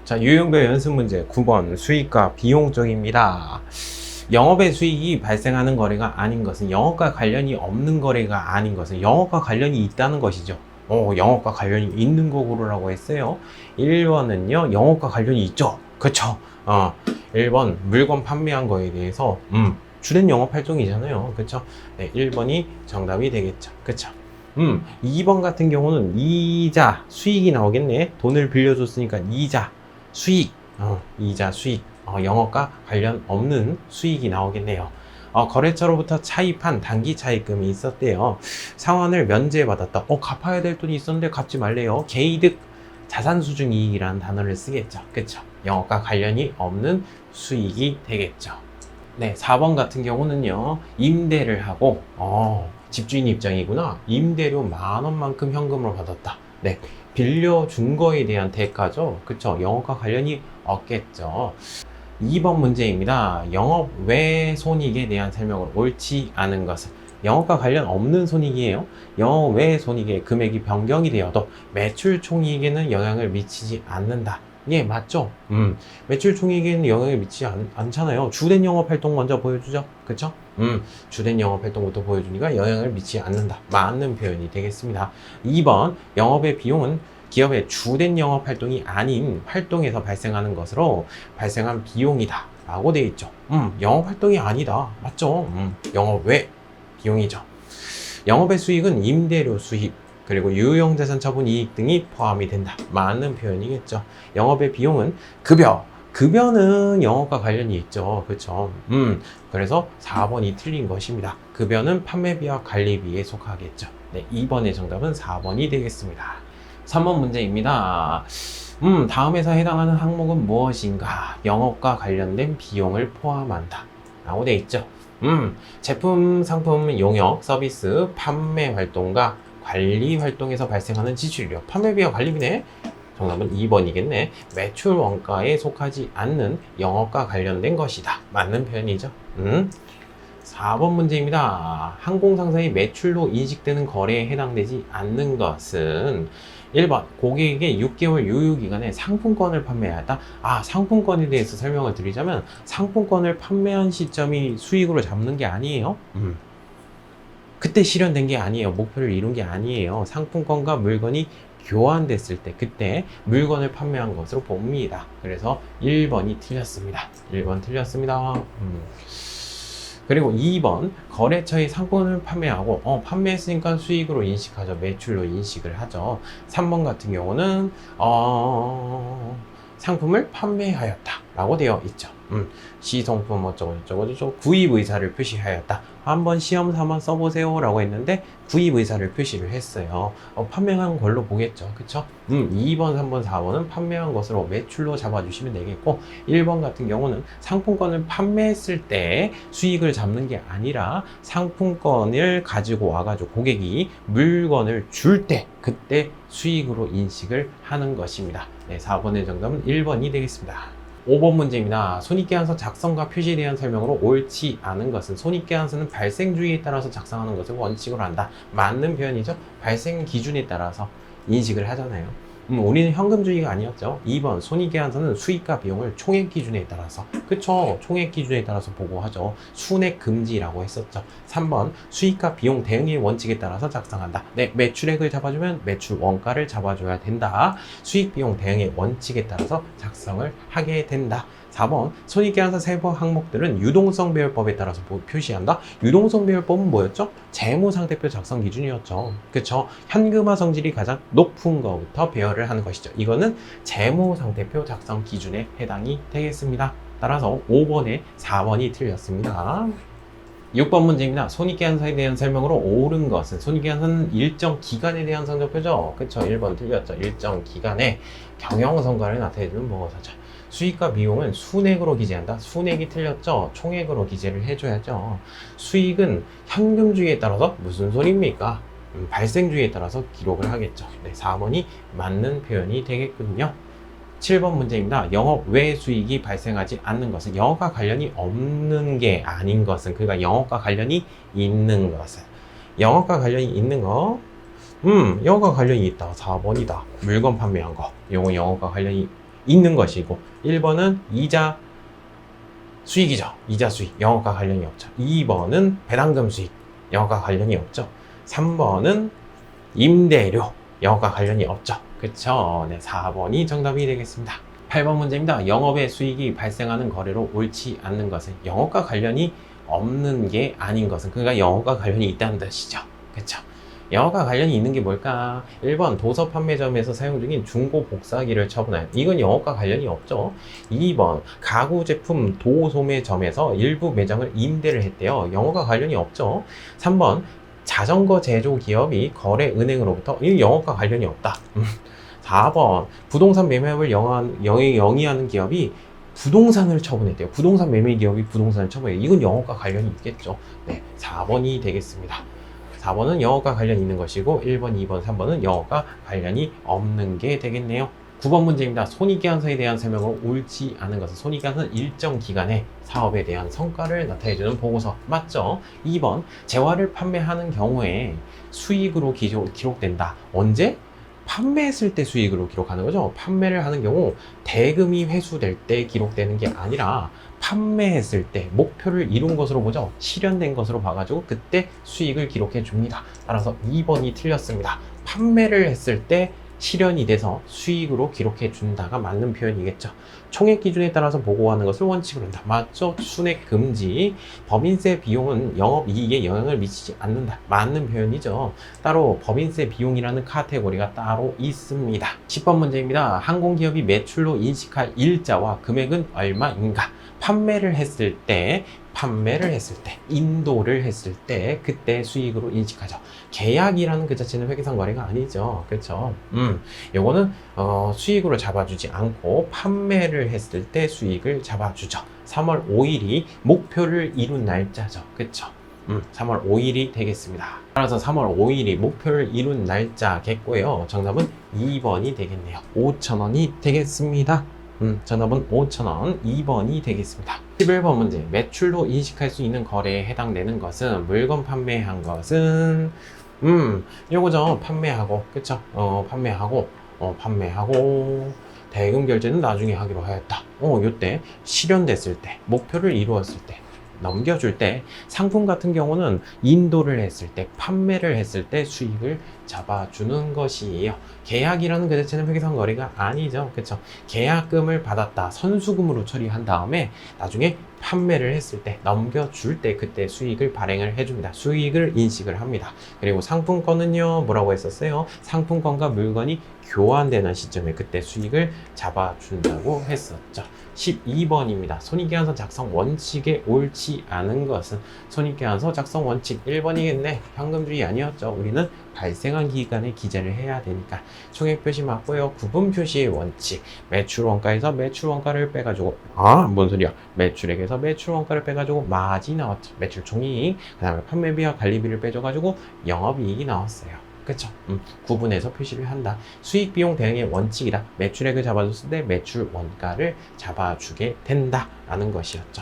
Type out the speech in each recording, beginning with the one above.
자, 유형별 연습 문제 9번 수익과 비용 쪽입니다. 영업의 수익이 발생하는 거래가 아닌 것은 영업과 관련이 없는 거래가 아닌 것은 영업과 관련이 있다는 것이죠. 영업과 관련이 있는 거 고르라고 했어요. 1번은요, 영업과 관련이 있죠. 그쵸? 1번 물건 판매한 거에 대해서 주된 영업 활동이잖아요. 그쵸? 네, 1번이 정답이 되겠죠. 그쵸? 2번 같은 경우는 이자 수익이 나오겠네. 돈을 빌려줬으니까 이자 수익, 이자 수익, 영업과 관련 없는 수익이 나오겠네요. 거래처로부터 차입한 단기 차입금이 있었대요. 상환을 면제받았다. 갚아야 될 돈이 있었는데 갚지 말래요. 개이득, 자산수중 이익이라는 단어를 쓰겠죠. 그쵸? 영업과 관련이 없는 수익이 되겠죠. 네, 4번 같은 경우는요, 임대를 하고, 집주인 입장이구나. 임대료 10,000원만큼 현금으로 받았다. 네, 빌려준 거에 대한 대가죠. 그쵸? 영업과 관련이 없겠죠. 2번 문제입니다. 영업 외 손익에 대한 설명으로 옳지 않은 것은 영업과 관련 없는 손익이에요. 영업 외 손익의 금액이 변경이 되어도 매출 총이익에는 영향을 미치지 않는다. 예, 맞죠? 매출 총이익에는 영향을 미치지 않잖아요. 주된 영업 활동 먼저 보여주죠. 그쵸? 주된 영업 활동부터 보여주니까 영향을 미치지 않는다. 맞는 표현이 되겠습니다. 2번, 영업의 비용은 기업의 주된 영업 활동이 아닌 활동에서 발생하는 것으로 발생한 비용이다 라고 되어 있죠. 영업 활동이 아니다. 맞죠? 영업 외 비용이죠. 영업의 수익은 임대료 수입, 그리고 유용자산 처분 이익 등이 포함이 된다. 맞는 표현이겠죠. 영업의 비용은 급여는 영업과 관련이 있죠. 그렇죠. 그래서 4번이 틀린 것입니다. 급여는 판매비와 관리비에 속하겠죠. 네, 2번의 정답은 4번이 되겠습니다. 3번 문제입니다. 다음에서 해당하는 항목은 무엇인가? 영업과 관련된 비용을 포함한다 라고 되어 있죠. 제품, 상품, 용역, 서비스, 판매 활동과 관리 활동에서 발생하는 지출료, 판매비와 관리비네. 정답은 2번이겠네. 매출 원가에 속하지 않는 영업과 관련된 것이다. 맞는 표현이죠. 4번 문제입니다. 항공상사의 매출로 인식되는 거래에 해당되지 않는 것은 1번, 고객에게 6개월 유효기간에 상품권을 판매하였다. 상품권에 대해서 설명을 드리자면 상품권을 판매한 시점이 수익으로 잡는 게 아니에요. 그때 실현된 게 아니에요. 목표를 이룬 게 아니에요. 상품권과 물건이 교환됐을 때 그때 물건을 판매한 것으로 봅니다. 그래서 1번이 틀렸습니다. 1번 틀렸습니다. 그리고 2번, 거래처의 상품을 판매하고 판매했으니까 수익으로 인식하죠. 매출로 인식을 하죠. 3번 같은 경우는 상품을 판매하였다 라고 되어 있죠. 시성품 어쩌고 구입 의사를 표시하였다. 한번 시험 삼아 써보세요 라고 했는데 구입 의사를 표시를 했어요. 판매한 걸로 보겠죠. 그쵸? 2번, 3번, 4번은 판매한 것으로 매출로 잡아주시면 되겠고 1번 같은 경우는 상품권을 판매했을 때 수익을 잡는 게 아니라 상품권을 가지고 와가지고 고객이 물건을 줄 때 그때 수익으로 인식을 하는 것입니다. 네, 4번의 정답은 1번이 되겠습니다. 5번 문제입니다. 손익계산서 작성과 표시에 대한 설명으로 옳지 않은 것은 손익계산서는 발생주의에 따라서 작성하는 것을 원칙으로 한다. 맞는 표현이죠. 발생 기준에 따라서 인식을 하잖아요. 우리는 현금주의가 아니었죠. 2번, 손익계산서는 수익과 비용을 총액 기준에 따라서, 그쵸, 총액 기준에 따라서 보고하죠. 순액 금지라고 했었죠. 3번, 수익과 비용 대응의 원칙에 따라서 작성한다. 네, 매출액을 잡아주면 매출 원가를 잡아줘야 된다. 수익 비용 대응의 원칙에 따라서 작성을 하게 된다. 4번, 손익계산서 세부 항목들은 유동성 배열법에 따라서 표시한다. 유동성 배열법은 뭐였죠? 재무상태표 작성 기준이었죠. 그쵸? 현금화 성질이 가장 높은 것부터 배열을 하는 것이죠. 이거는 재무상태표 작성 기준에 해당이 되겠습니다. 따라서 5번에 4번이 틀렸습니다. 6번 문제입니다. 손익계산서에 대한 설명으로 옳은 것은 손익계산서는 일정 기간에 대한 성적표죠. 그쵸? 1번 틀렸죠. 일정 기간에 경영성과를 나타내주는 무엇이죠? 수익과 비용은 순액으로 기재한다. 순액이 틀렸죠. 총액으로 기재를 해줘야죠. 수익은 현금주의에 따라서 무슨 소리입니까? 발생주의에 따라서 기록을 하겠죠. 네, 4번이 맞는 표현이 되겠군요. 7번 문제입니다. 영업 외 수익이 발생하지 않는 것은 영업과 관련이 없는 게 아닌 것은, 그러니까 영업과 관련이 있는 것은, 영업과 관련이 있는 거, 영업과 관련이 있다. 4번이다. 물건 판매한 거. 요거 영업과 관련이 있는 것이고 1번은 이자 수익이죠. 이자 수익, 영업과 관련이 없죠. 2번은 배당금 수익, 영업과 관련이 없죠. 3번은 임대료, 영업과 관련이 없죠. 그쵸? 네, 4번이 정답이 되겠습니다. 8번 문제입니다. 영업의 수익이 발생하는 거래로 옳지 않는 것은 영업과 관련이 없는 게 아닌 것은, 그러니까 영업과 관련이 있다는 뜻이죠. 그쵸? 영업과 관련이 있는 게 뭘까? 1번 도서 판매점에서 사용 중인 중고 복사기를 처분한, 이건 영업과 관련이 없죠. 2번 가구 제품 도소매점에서 일부 매장을 임대를 했대요. 영업과 관련이 없죠. 3번 자전거 제조 기업이 거래 은행으로부터, 이 영업과 관련이 없다. 4번 부동산 매매업을 영위하는 기업이 부동산을 처분했대요. 부동산 매매 기업이 부동산을 처분해요. 이건 영업과 관련이 있겠죠. 네, 4번이 되겠습니다. 4번은 영업과 관련이 있는 것이고 1번, 2번, 3번은 영업과 관련이 없는 게 되겠네요. 9번 문제입니다. 손익계산서에 대한 설명으로 옳지 않은 것은, 손익계산서는 일정 기간의 사업에 대한 성과를 나타내주는 보고서 맞죠? 2번 재화를 판매하는 경우에 수익으로 기록된다. 언제? 판매했을 때 수익으로 기록하는 거죠. 판매를 하는 경우 대금이 회수될 때 기록되는 게 아니라 판매했을 때 목표를 이룬 것으로 보죠. 실현된 것으로 봐가지고 그때 수익을 기록해 줍니다. 따라서 2번이 틀렸습니다. 판매를 했을 때 실현이 돼서 수익으로 기록해 준다가 맞는 표현이겠죠. 총액 기준에 따라서 보고하는 것을 원칙으로 한다. 맞죠? 순액 금지. 법인세 비용은 영업이익에 영향을 미치지 않는다. 맞는 표현이죠. 따로 법인세 비용이라는 카테고리가 따로 있습니다. 10번 문제입니다. 항공기업이 매출로 인식할 일자와 금액은 얼마인가? 판매를 했을 때, 인도를 했을 때, 그때 수익으로 인식하죠. 계약이라는 그 자체는 회계상 거래가 아니죠. 그렇죠? 요거는 수익으로 잡아주지 않고 판매를 했을 때 수익을 잡아주죠. 3월 5일이 목표를 이룬 날짜죠. 그렇죠? 3월 5일이 되겠습니다. 따라서 3월 5일이 목표를 이룬 날짜겠고요. 정답은 2번이 되겠네요. 5,000원이 되겠습니다. 정답은 5,000원, 2번이 되겠습니다. 11번 문제. 매출로 인식할 수 있는 거래에 해당되는 것은, 물건 판매한 것은, 요거죠. 판매하고, 그쵸? 판매하고, 대금 결제는 나중에 하기로 하였다. 요때, 실현됐을 때, 목표를 이루었을 때, 넘겨줄 때, 상품 같은 경우는 인도를 했을 때, 판매를 했을 때 수익을 잡아주는 것이에요. 계약이라는 그 자체는 회계상 거래가 아니죠. 그쵸? 계약금을 받았다. 선수금으로 처리한 다음에 나중에 판매를 했을 때, 넘겨줄 때, 그때 수익을 발행을 해줍니다. 수익을 인식을 합니다. 그리고 상품권은요, 뭐라고 했었어요? 상품권과 물건이 교환되는 시점에 그때 수익을 잡아준다고 했었죠. 12번입니다. 손익계산서 작성 원칙에 옳지 않은 것은, 손익계산서 작성 원칙 1번이겠네. 현금주의 아니었죠. 우리는 발생한 기간에 기재를 해야 되니까. 총액 표시 맞고요. 구분 표시의 원칙. 매출 원가에서 매출 원가를 빼가지고, 뭔 소리야? 매출액에서 매출 원가를 빼가지고 마진이 나왔죠. 매출 총이익. 그 다음에 판매비와 관리비를 빼줘가지고 영업이익이 나왔어요. 그쵸? 구분해서 표시를 한다. 수익 비용 대응의 원칙이다. 매출액을 잡아줬을 때 매출 원가를 잡아주게 된다 라는 것이었죠.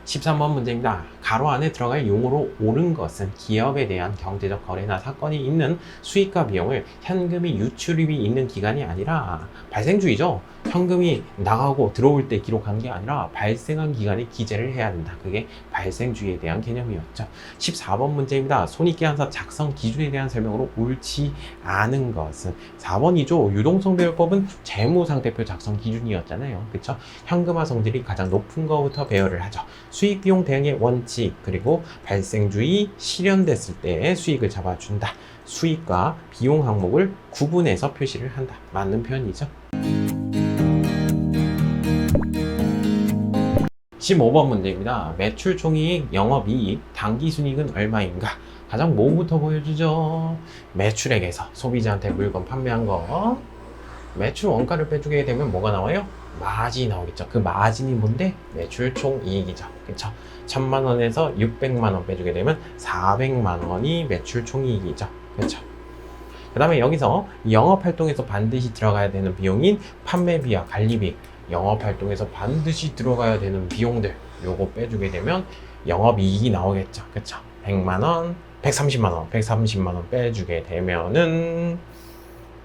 13번 문제입니다. 가로 안에 들어갈 용어로 옳은 것은, 기업에 대한 경제적 거래나 사건이 있는 수익과 비용을 현금이 유출입이 있는 기간이 아니라, 발생주의죠. 현금이 나가고 들어올 때 기록하는 게 아니라 발생한 기간에 기재를 해야 된다. 그게 발생주의에 대한 개념이었죠. 14번 문제입니다. 손익계산서 작성 기준에 대한 설명으로 옳지 않은 것은, 4번이죠. 유동성배열법은 재무상태표 작성 기준이었잖아요. 그쵸? 현금화 성질이 가장 높은 것부터 배열을 하죠. 수익비용 대응의 원칙, 그리고 발생주의, 실현됐을 때 수익을 잡아준다. 수익과 비용 항목을 구분해서 표시를 한다. 맞는 표현이죠. 15번 문제입니다. 매출 총이익, 영업이익, 당기순이익은 얼마인가? 가장 뭐부터 보여주죠? 매출액에서 소비자한테 물건 판매한 거, 매출 원가를 빼주게 되면 뭐가 나와요? 마진이 나오겠죠. 그 마진이 뭔데? 매출 총이익이죠. 그쵸? 1,000만 원에서 600만 원 빼주게 되면 400만 원이 매출 총이익이죠. 그쵸? 그 다음에 여기서 영업활동에서 반드시 들어가야 되는 비용인 판매비와 관리비, 영업활동에서 반드시 들어가야 되는 비용들, 요거 빼주게 되면 영업이익이 나오겠죠. 그쵸? 100만 원, 130만 원 빼주게 되면은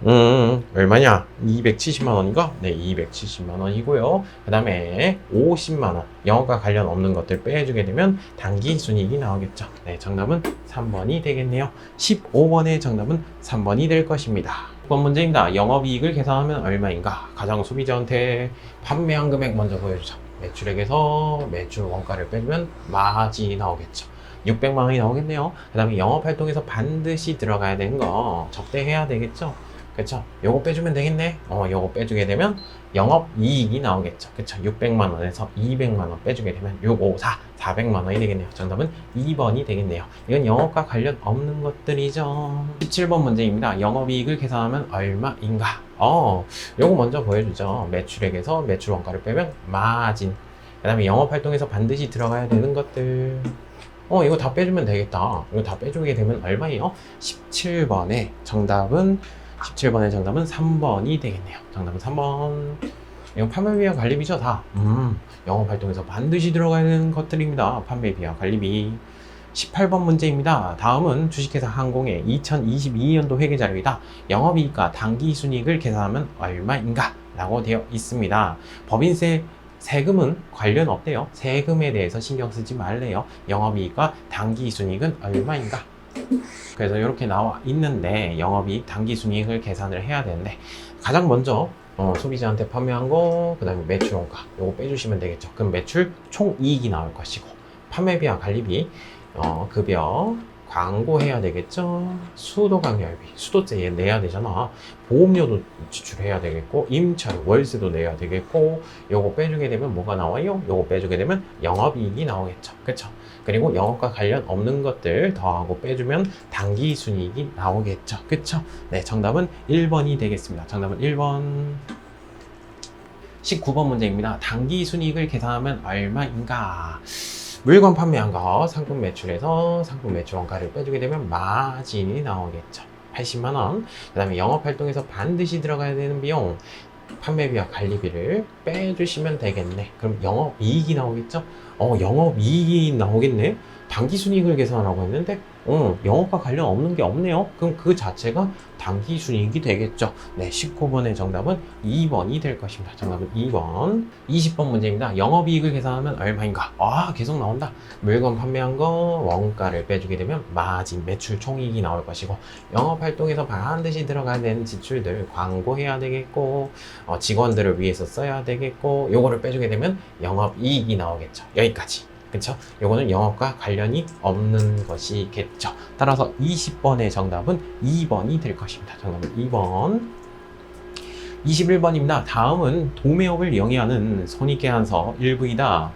얼마냐? 270만 원인가? 네, 270만 원이고요. 그 다음에 50만 원. 영업과 관련 없는 것들 빼주게 되면 당기 순이익이 나오겠죠. 네, 정답은 3번이 되겠네요. 15번의 정답은 3번이 될 것입니다. 6번 문제입니다. 영업이익을 계산하면 얼마인가? 가장 소비자한테 판매한 금액 먼저 보여주죠. 매출액에서 매출 원가를 빼주면 마진이 나오겠죠. 600만 원이 나오겠네요. 그 다음에 영업활동에서 반드시 들어가야 되는 거 적대해야 되겠죠. 그쵸? 요거 빼주면 되겠네. 요거 빼주게 되면 영업이익이 나오겠죠. 그쵸? 600만 원에서 200만 원 빼주게 되면 6, 5, 4, 400만 원이 되겠네요. 정답은 2번이 되겠네요. 이건 영업과 관련 없는 것들이죠. 17번 문제입니다. 영업이익을 계산하면 얼마인가? 요거 먼저 보여주죠. 매출액에서 매출 원가를 빼면 마진. 그 다음에 영업활동에서 반드시 들어가야 되는 것들. 이거 다 빼주면 되겠다. 이거 다 빼주게 되면 얼마예요? 17번의 정답은 3번이 되겠네요. 정답은 3번. 이건 판매비와 관리비죠, 다. 영업활동에서 반드시 들어가야 되는 것들입니다. 판매비와 관리비. 18번 문제입니다. 다음은 주식회사 항공의 2022년도 회계자료이다. 영업이익과 당기순이익을 계산하면 얼마인가? 라고 되어 있습니다. 법인세 세금은 관련 없대요. 세금에 대해서 신경 쓰지 말래요. 영업이익과 당기순이익은 얼마인가? 그래서 이렇게 나와 있는데 영업이익, 당기순이익을 계산을 해야 되는데 가장 먼저 소비자한테 판매한 거, 그 다음에 매출원가 요거 빼주시면 되겠죠. 그럼 매출 총이익이 나올 것이고 판매비와 관리비, 급여, 광고해야 되겠죠. 수도관리비, 수도세 내야 되잖아. 보험료도 지출해야 되겠고 임차료, 월세도 내야 되겠고 요거 빼주게 되면 뭐가 나와요? 요거 빼주게 되면 영업이익이 나오겠죠. 그쵸? 그리고 영업과 관련 없는 것들 더하고 빼주면 당기순이익이 나오겠죠. 그쵸? 네, 정답은 1번이 되겠습니다. 정답은 1번. 19번 문제입니다. 당기순이익을 계산하면 얼마인가? 물건 판매한 거 상품 매출에서 상품 매출 원가를 빼주게 되면 마진이 나오겠죠. 80만 원. 그 다음에 영업활동에서 반드시 들어가야 되는 비용, 판매비와 관리비를 빼주시면 되겠네. 그럼 영업이익이 나오겠죠? 영업이익이 나오겠네. 당기순이익을 계산하라고 했는데 영업과 관련 없는 게 없네요. 그럼 그 자체가 당기순이익이 되겠죠. 네, 19번의 정답은 2번이 될 것입니다. 정답은 2번. 20번 문제입니다. 영업이익을 계산하면 얼마인가? 계속 나온다. 물건 판매한 거 원가를 빼주게 되면 마진, 매출 총이익이 나올 것이고 영업활동에서 반드시 들어가야 되는 지출들, 광고해야 되겠고 직원들을 위해서 써야 되겠고 요거를 빼주게 되면 영업이익이 나오겠죠. 여기까지. 그쵸? 요거는 영업과 관련이 없는 것이겠죠. 따라서 20번의 정답은 2번이 될 것입니다. 정답은 2번. 21번입니다. 다음은 도매업을 영위하는 손익계산서 일부이다.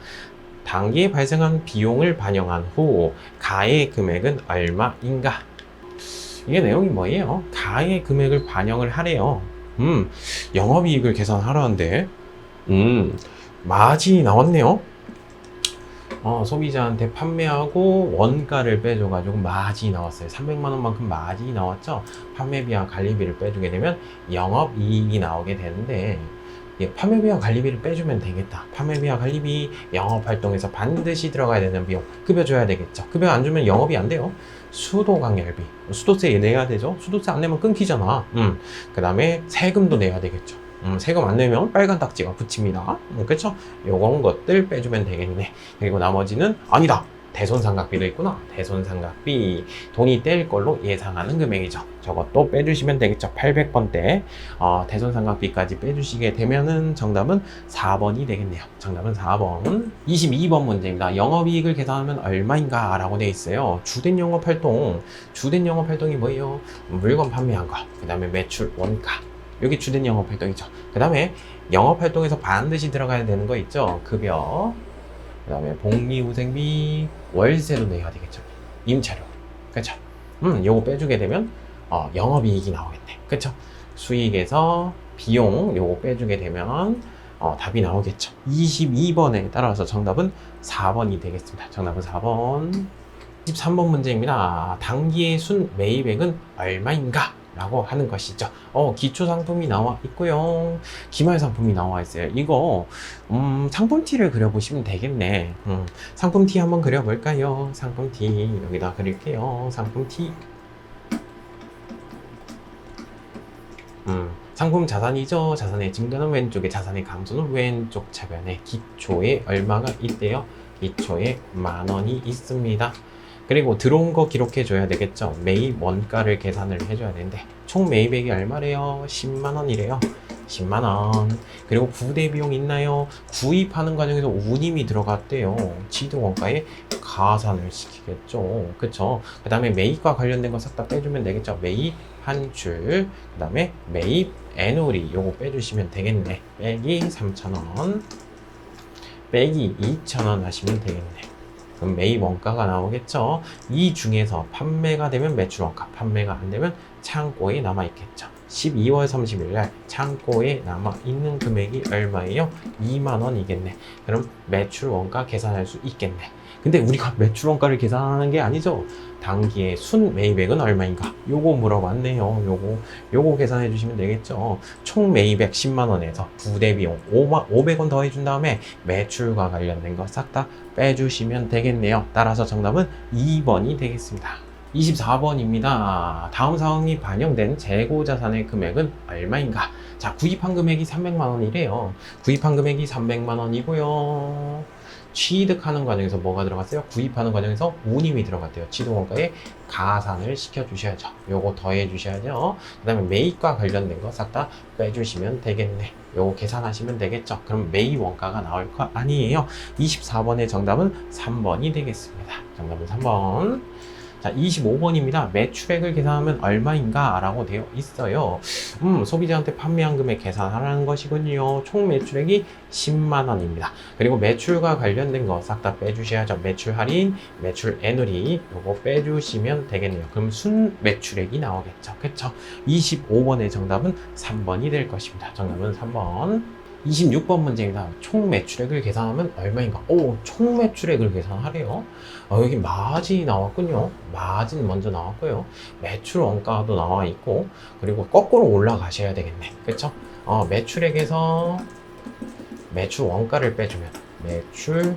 당기에 발생한 비용을 반영한 후 가액 금액은 얼마인가? 이게 내용이 뭐예요? 가액 금액을 반영을 하래요. 영업이익을 계산하라는데 마진이 나왔네요. 소비자한테 판매하고 원가를 빼줘가지고 마진이 나왔어요. 300만 원만큼 마진이 나왔죠. 판매비와 관리비를 빼주게 되면 영업이익이 나오게 되는데 판매비와 관리비를 빼주면 되겠다. 판매비와 관리비, 영업활동에서 반드시 들어가야 되는 비용, 급여 줘야 되겠죠. 급여 안 주면 영업이 안 돼요. 수도관리비, 수도세 내야 되죠. 수도세 안 내면 끊기잖아. 그 다음에 세금도 내야 되겠죠. 세금 안 내면 빨간 딱지가 붙입니다. 그렇죠? 요런 것들 빼주면 되겠네. 그리고 나머지는 아니다. 대손상각비도 있구나. 대손상각비 돈이 뗄 걸로 예상하는 금액이죠. 저것도 빼주시면 되겠죠. 800번대 대손상각비까지 빼주시게 되면은 정답은 4번이 되겠네요. 정답은 4번. 22번 문제입니다. 영업이익을 계산하면 얼마인가 라고 되어 있어요. 주된 영업활동이 뭐예요? 물건 판매한 거, 그 다음에 매출 원가, 여기 주된 영업활동이죠. 그 다음에 영업활동에서 반드시 들어가야 되는 거 있죠. 급여, 그 다음에 복리후생비, 월세도 내야 되겠죠. 임차료. 그쵸? 요거 빼주게 되면 영업이익이 나오겠네. 그쵸? 수익에서 비용 요거 빼주게 되면 답이 나오겠죠. 22번에 따라서 정답은 4번이 되겠습니다. 정답은 4번. 13번 문제입니다. 당기의 순 매입액은 얼마인가? 라고 하는 것이죠. 기초 상품이 나와 있고요. 기말 상품이 나와 있어요. 이거 상품티를 그려보시면 되겠네. 상품티 한번 그려볼까요? 상품티 여기다 그릴게요. 상품티. 상품 자산이죠. 자산의 증가는 왼쪽에, 자산의 감소는 왼쪽 차변에. 기초에 얼마가 있대요? 기초에 10,000원이 있습니다. 그리고 들어온 거 기록해 줘야 되겠죠. 매입 원가를 계산을 해줘야 되는데 총 매입액이 얼마래요? 10만원이래요. 10만원. 그리고 구대 비용 있나요? 구입하는 과정에서 운임이 들어갔대요. 지도 원가에 가산을 시키겠죠. 그쵸? 그 다음에 매입과 관련된 거 싹 다 빼주면 되겠죠. 매입 환출, 그 다음에 매입 애누리 요거 빼주시면 되겠네. 빼기 3,000원, 빼기 2,000원 하시면 되겠네. 그럼 매입 원가가 나오겠죠. 이 중에서 판매가 되면 매출 원가, 판매가 안 되면 창고에 남아 있겠죠. 12월 30일 날 창고에 남아 있는 금액이 얼마예요? 2만 원이겠네. 그럼 매출 원가 계산할 수 있겠네. 근데 우리가 매출 원가를 계산하는 게 아니죠. 당기의 순 매입액은 얼마인가? 요거 물어봤네요. 요거 계산해 주시면 되겠죠. 총 매입액 10만 원에서 부대 비용 500원 더해 준 다음에 매출과 관련된 거 싹 다 빼주시면 되겠네요. 따라서 정답은 2번이 되겠습니다. 24번입니다. 다음 사항이 반영된 재고자산의 금액은 얼마인가? 자, 구입한 금액이 300만 원이래요. 구입한 금액이 300만 원이고요. 취득하는 과정에서 뭐가 들어갔어요? 구입하는 과정에서 운임이 들어갔대요. 지도원가에 가산을 시켜주셔야죠. 요거 더해 주셔야죠. 그 다음에 매입과 관련된 거 싹 다 빼주시면 되겠네. 요거 계산하시면 되겠죠. 그럼 매입 원가가 나올 거 아니에요. 24번의 정답은 3번이 되겠습니다. 정답은 3번. 자, 25번입니다. 매출액을 계산하면 얼마인가? 라고 되어 있어요. 소비자한테 판매한 금액 계산하라는 것이군요. 총 매출액이 10만 원입니다. 그리고 매출과 관련된 거 싹 다 빼주셔야죠. 매출 할인, 매출 애누리 요거 빼주시면 되겠네요. 그럼 순 매출액이 나오겠죠. 그쵸? 25번의 정답은 3번이 될 것입니다. 정답은 3번. 26번 문제입니다. 총 매출액을 계산하면 얼마인가? 총 매출액을 계산하래요. 여기 마진이 나왔군요. 마진 먼저 나왔고요. 매출 원가도 나와 있고, 그리고 거꾸로 올라가셔야 되겠네. 그쵸? 매출액에서 매출 원가를 빼주면, 매출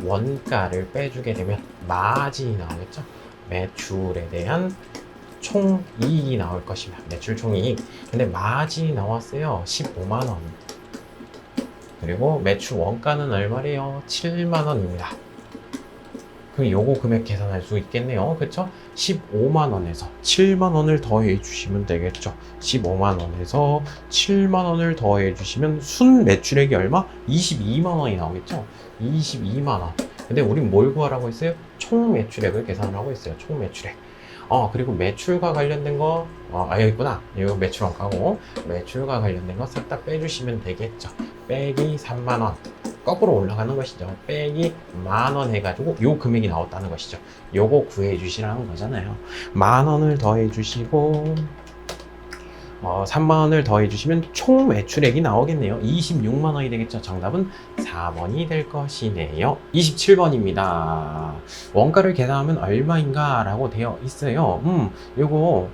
원가를 빼주게 되면 마진이 나오겠죠? 매출에 대한 총이익이 나올 것입니다. 매출 총이익. 근데 마진이 나왔어요. 15만 원. 그리고 매출 원가는 얼마래요? 7만 원입니다. 그럼 요거 금액 계산할 수 있겠네요. 그쵸? 15만 원에서 7만 원을 더해 주시면 되겠죠. 15만 원에서 7만 원을 더해 주시면 순 매출액이 얼마? 22만 원이 나오겠죠? 22만 원. 근데 우린 뭘 구하라고 했어요? 총 매출액을 계산하라고 했어요. 총 매출액. 그리고 매출과 관련된 거, 여기 있구나. 이거 매출 원가고, 매출과 관련된 거 싹 다 빼주시면 되겠죠. 빼기 3만원. 거꾸로 올라가는 것이죠. 빼기 만원 해가지고 요 금액이 나왔다는 것이죠. 요거 구해주시라는 거잖아요. 만원을 더해주시고, 3만원을 더해주시면 총 매출액이 나오겠네요. 26만 원이 되겠죠. 정답은 4번이 될 것이네요. 27번입니다. 원가를 계산하면 얼마인가 라고 되어 있어요. 요거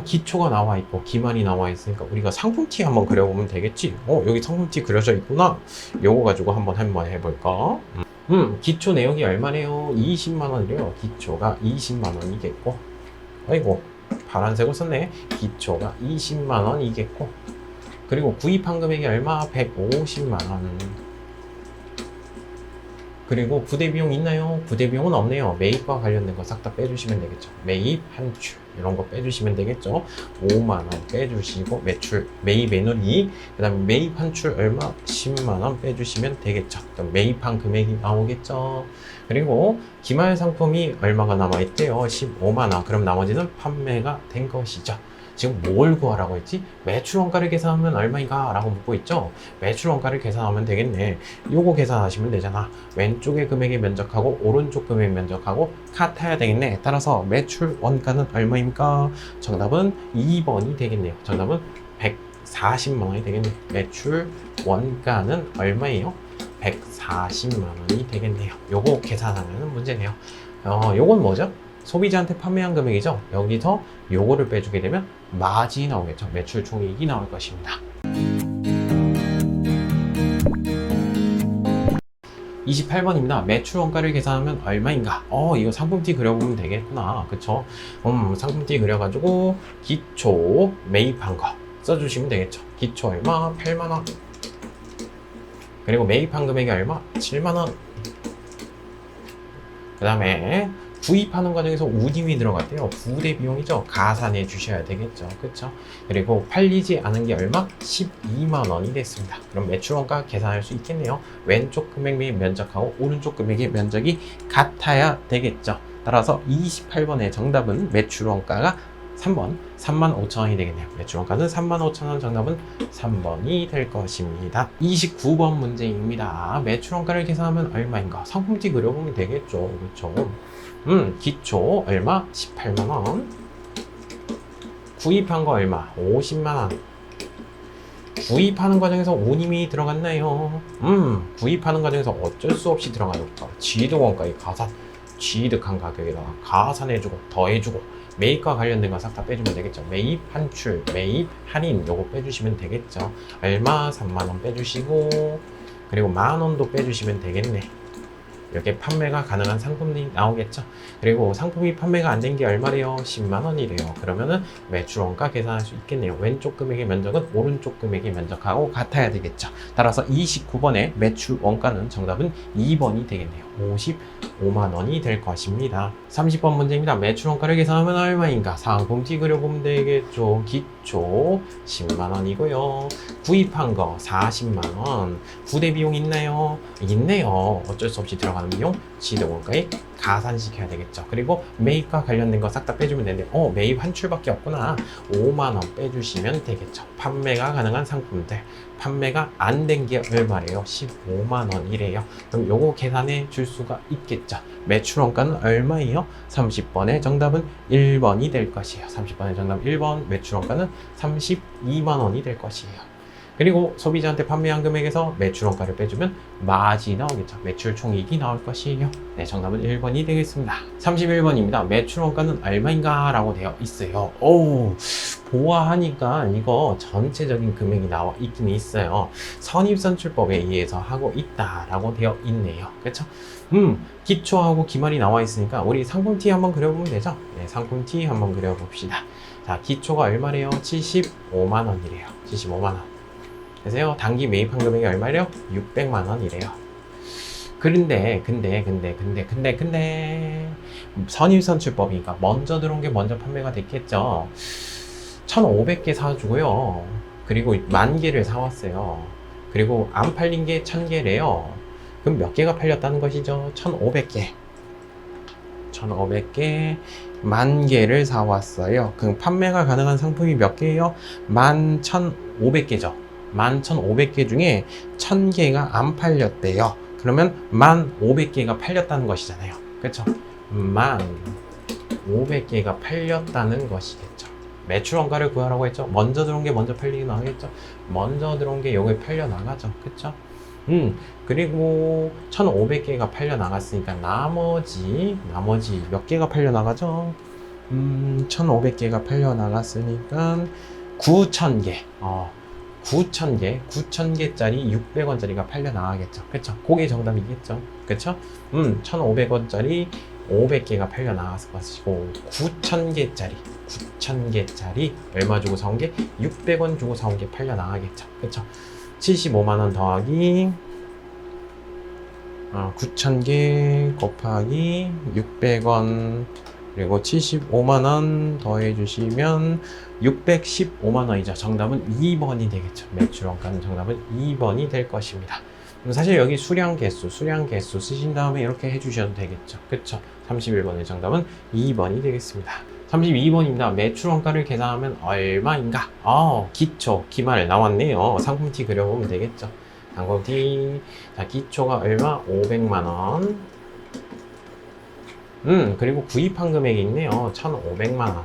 기초가 나와 있고 기만이 나와 있으니까 우리가 상품티 한번 그려보면 되겠지. 여기 상품티 그려져 있구나. 요거 가지고 한번 해볼까? 기초 내역이 얼마네요? 20만 원이래요. 기초가 20만 원이겠고, 아이고 파란색을 썼네. 기초가 20만 원이겠고, 그리고 구입한 금액이 얼마? 150만 원. 그리고 부대 비용 있나요? 부대 비용은 없네요. 매입과 관련된 거 싹 다 빼주시면 되겠죠. 매입 환출 이런 거 빼주시면 되겠죠. 5만 원 빼주시고, 매출 매입 애누리, 그 다음에 매입 환출 얼마? 10만 원 빼주시면 되겠죠. 그럼 매입한 금액이 나오겠죠. 그리고 기말 상품이 얼마가 남아있대요? 15만 원. 그럼 나머지는 판매가 된 것이죠. 지금 뭘 구하라고 했지? 매출 원가를 계산하면 얼마인가? 라고 묻고 있죠? 매출 원가를 계산하면 되겠네. 요거 계산하시면 되잖아. 왼쪽의 금액에 면적하고 오른쪽 금액 면적하고 같아야 되겠네. 따라서 매출 원가는 얼마입니까? 정답은 2번이 되겠네요. 정답은 140만 원이 되겠네요. 매출 원가는 얼마예요? 140만 원이 되겠네요. 요거 계산하면 문제네요. 요건 뭐죠? 소비자한테 판매한 금액이죠. 여기서 요거를 빼주게 되면 마진이 나오겠죠. 매출 총이익이 나올 것입니다. 28번입니다. 매출 원가를 계산하면 얼마인가? 이거 상품티 그려보면 되겠구나. 그쵸? 상품티 그려가지고 기초 매입한 거 써주시면 되겠죠. 기초 얼마? 8만원. 그리고 매입한 금액이 얼마? 7만원. 그 다음에 구입하는 과정에서 운임이 들어갔대요. 부대 비용이죠. 가산해 주셔야 되겠죠. 그쵸? 그리고 팔리지 않은 게 얼마? 12만원이 됐습니다. 그럼 매출원가 계산할 수 있겠네요. 왼쪽 금액의 면적하고 오른쪽 금액의 면적이 같아야 되겠죠. 따라서 28번의 정답은 매출원가가 3번 35,000원이 되겠네요. 매출원가는 35,000원. 정답은 3번이 될 것입니다. 29번 문제입니다. 매출원가를 계산하면 얼마인가? 상품티 그려보면 되겠죠. 그렇죠? 기초 얼마? 18만원. 구입한 거 얼마? 50만원. 구입하는 과정에서 운임이 들어갔나요? 구입하는 과정에서 어쩔 수 없이 들어가요. 취득원가의 가산, 취득한 가격에다가 가산해주고 더해주고 매입과 관련된 거 싹 다 빼주면 되겠죠. 매입, 한출, 매입, 할인 요거 빼주시면 되겠죠. 얼마? 3만원 빼주시고 그리고 만원도 빼주시면 되겠네. 이렇게 판매가 가능한 상품이 나오겠죠. 그리고 상품이 판매가 안 된 게 얼마래요? 10만원이래요. 그러면은 매출원가 계산할 수 있겠네요. 왼쪽 금액의 면적은 오른쪽 금액의 면적하고 같아야 되겠죠. 따라서 29번의 매출원가는 정답은 2번이 되겠네요. 55만원이 될 것입니다. 30번 문제입니다. 매출원가를 계산하면 얼마인가? 상품티 그려보면 되겠죠. 기초 10만원이고요. 구입한 거 40만원. 부대 비용 있나요? 있네요. 어쩔 수 없이 들어가는 비용 취득원가에 가산시켜야 되겠죠. 그리고 매입과 관련된 거 싹 다 빼주면 되는데 매입 한출밖에 없구나. 5만원 빼주시면 되겠죠. 판매가 가능한 상품들 판매가 안 된 게 얼마래요? 15만원이래요. 그럼 요거 계산해 줄 수가 있겠죠. 매출원가는 얼마예요? 30번의 정답은 1번이 될 것이에요. 30번의 정답 1번. 매출원가는 32만원이 될 것이에요. 그리고 소비자한테 판매한 금액에서 매출원가를 빼주면 마진이 나오겠죠. 매출 총이익이 나올 것이에요. 네, 정답은 1번이 되겠습니다. 31번입니다. 매출원가는 얼마인가? 라고 되어 있어요. 보아하니까 이거 전체적인 금액이 나와 있긴 있어요. 선입선출법에 의해서 하고 있다라고 되어 있네요. 그렇죠? 기초하고 기말이 나와 있으니까 우리 상품티 한번 그려보면 되죠? 네, 상품티 한번 그려봅시다. 자, 기초가 얼마래요? 75만원이래요. 75만원. 그래서요, 단기 매입한 금액이 얼마래요? 600만원이래요. 그런데 선입선출법이니까 먼저 들어온 게 먼저 판매가 됐겠죠. 1,500개 사주고요. 그리고 10,000개를 사왔어요. 그리고 안 팔린 게 1,000개래요. 그럼 몇 개가 팔렸다는 것이죠? 1,500개. 1,500개, 10,000개를 사왔어요. 그럼 판매가 가능한 상품이 몇 개예요? 11,500개죠. 11,500개 중에 1,000개가 안 팔렸대요. 그러면 1,500개가 팔렸다는 것이잖아요. 그렇죠? 1,500개가 팔렸다는 것이겠죠. 매출원가를 구하라고 했죠. 먼저 들어온 게 먼저 팔리게 나가겠죠. 먼저 들어온 게 여기 팔려 나가죠. 그렇죠? 그리고 1,500개가 팔려 나갔으니까 나머지 몇 개가 팔려 나가죠? 1,500개가 팔려 나갔으니까 9,000개. 9,000개짜리 600원짜리가 팔려 나가겠죠. 그쵸? 그게 정답이겠죠. 그쵸? 1,500원짜리 500개가 팔려 나갔을 것이고, 9,000개짜리 얼마 주고 사온 게? 600원 주고 사온 게 팔려 나가겠죠. 그쵸? 75만원 더하기 9,000개 곱하기 600원 그리고 75만원 더해주시면 615만원이죠. 정답은 2번이 되겠죠. 매출원가는 정답은 2번이 될 것입니다. 사실 여기 수량 개수 쓰신 다음에 이렇게 해주셔도 되겠죠. 그쵸? 31번의 정답은 2번이 되겠습니다. 32번입니다. 매출원가를 계산하면 얼마인가? 기초, 기말 나왔네요. 상품티 그려보면 되겠죠. 상품티, 자, 기초가 얼마? 500만원. 그리고 구입한 금액이 있네요. 1,500만원.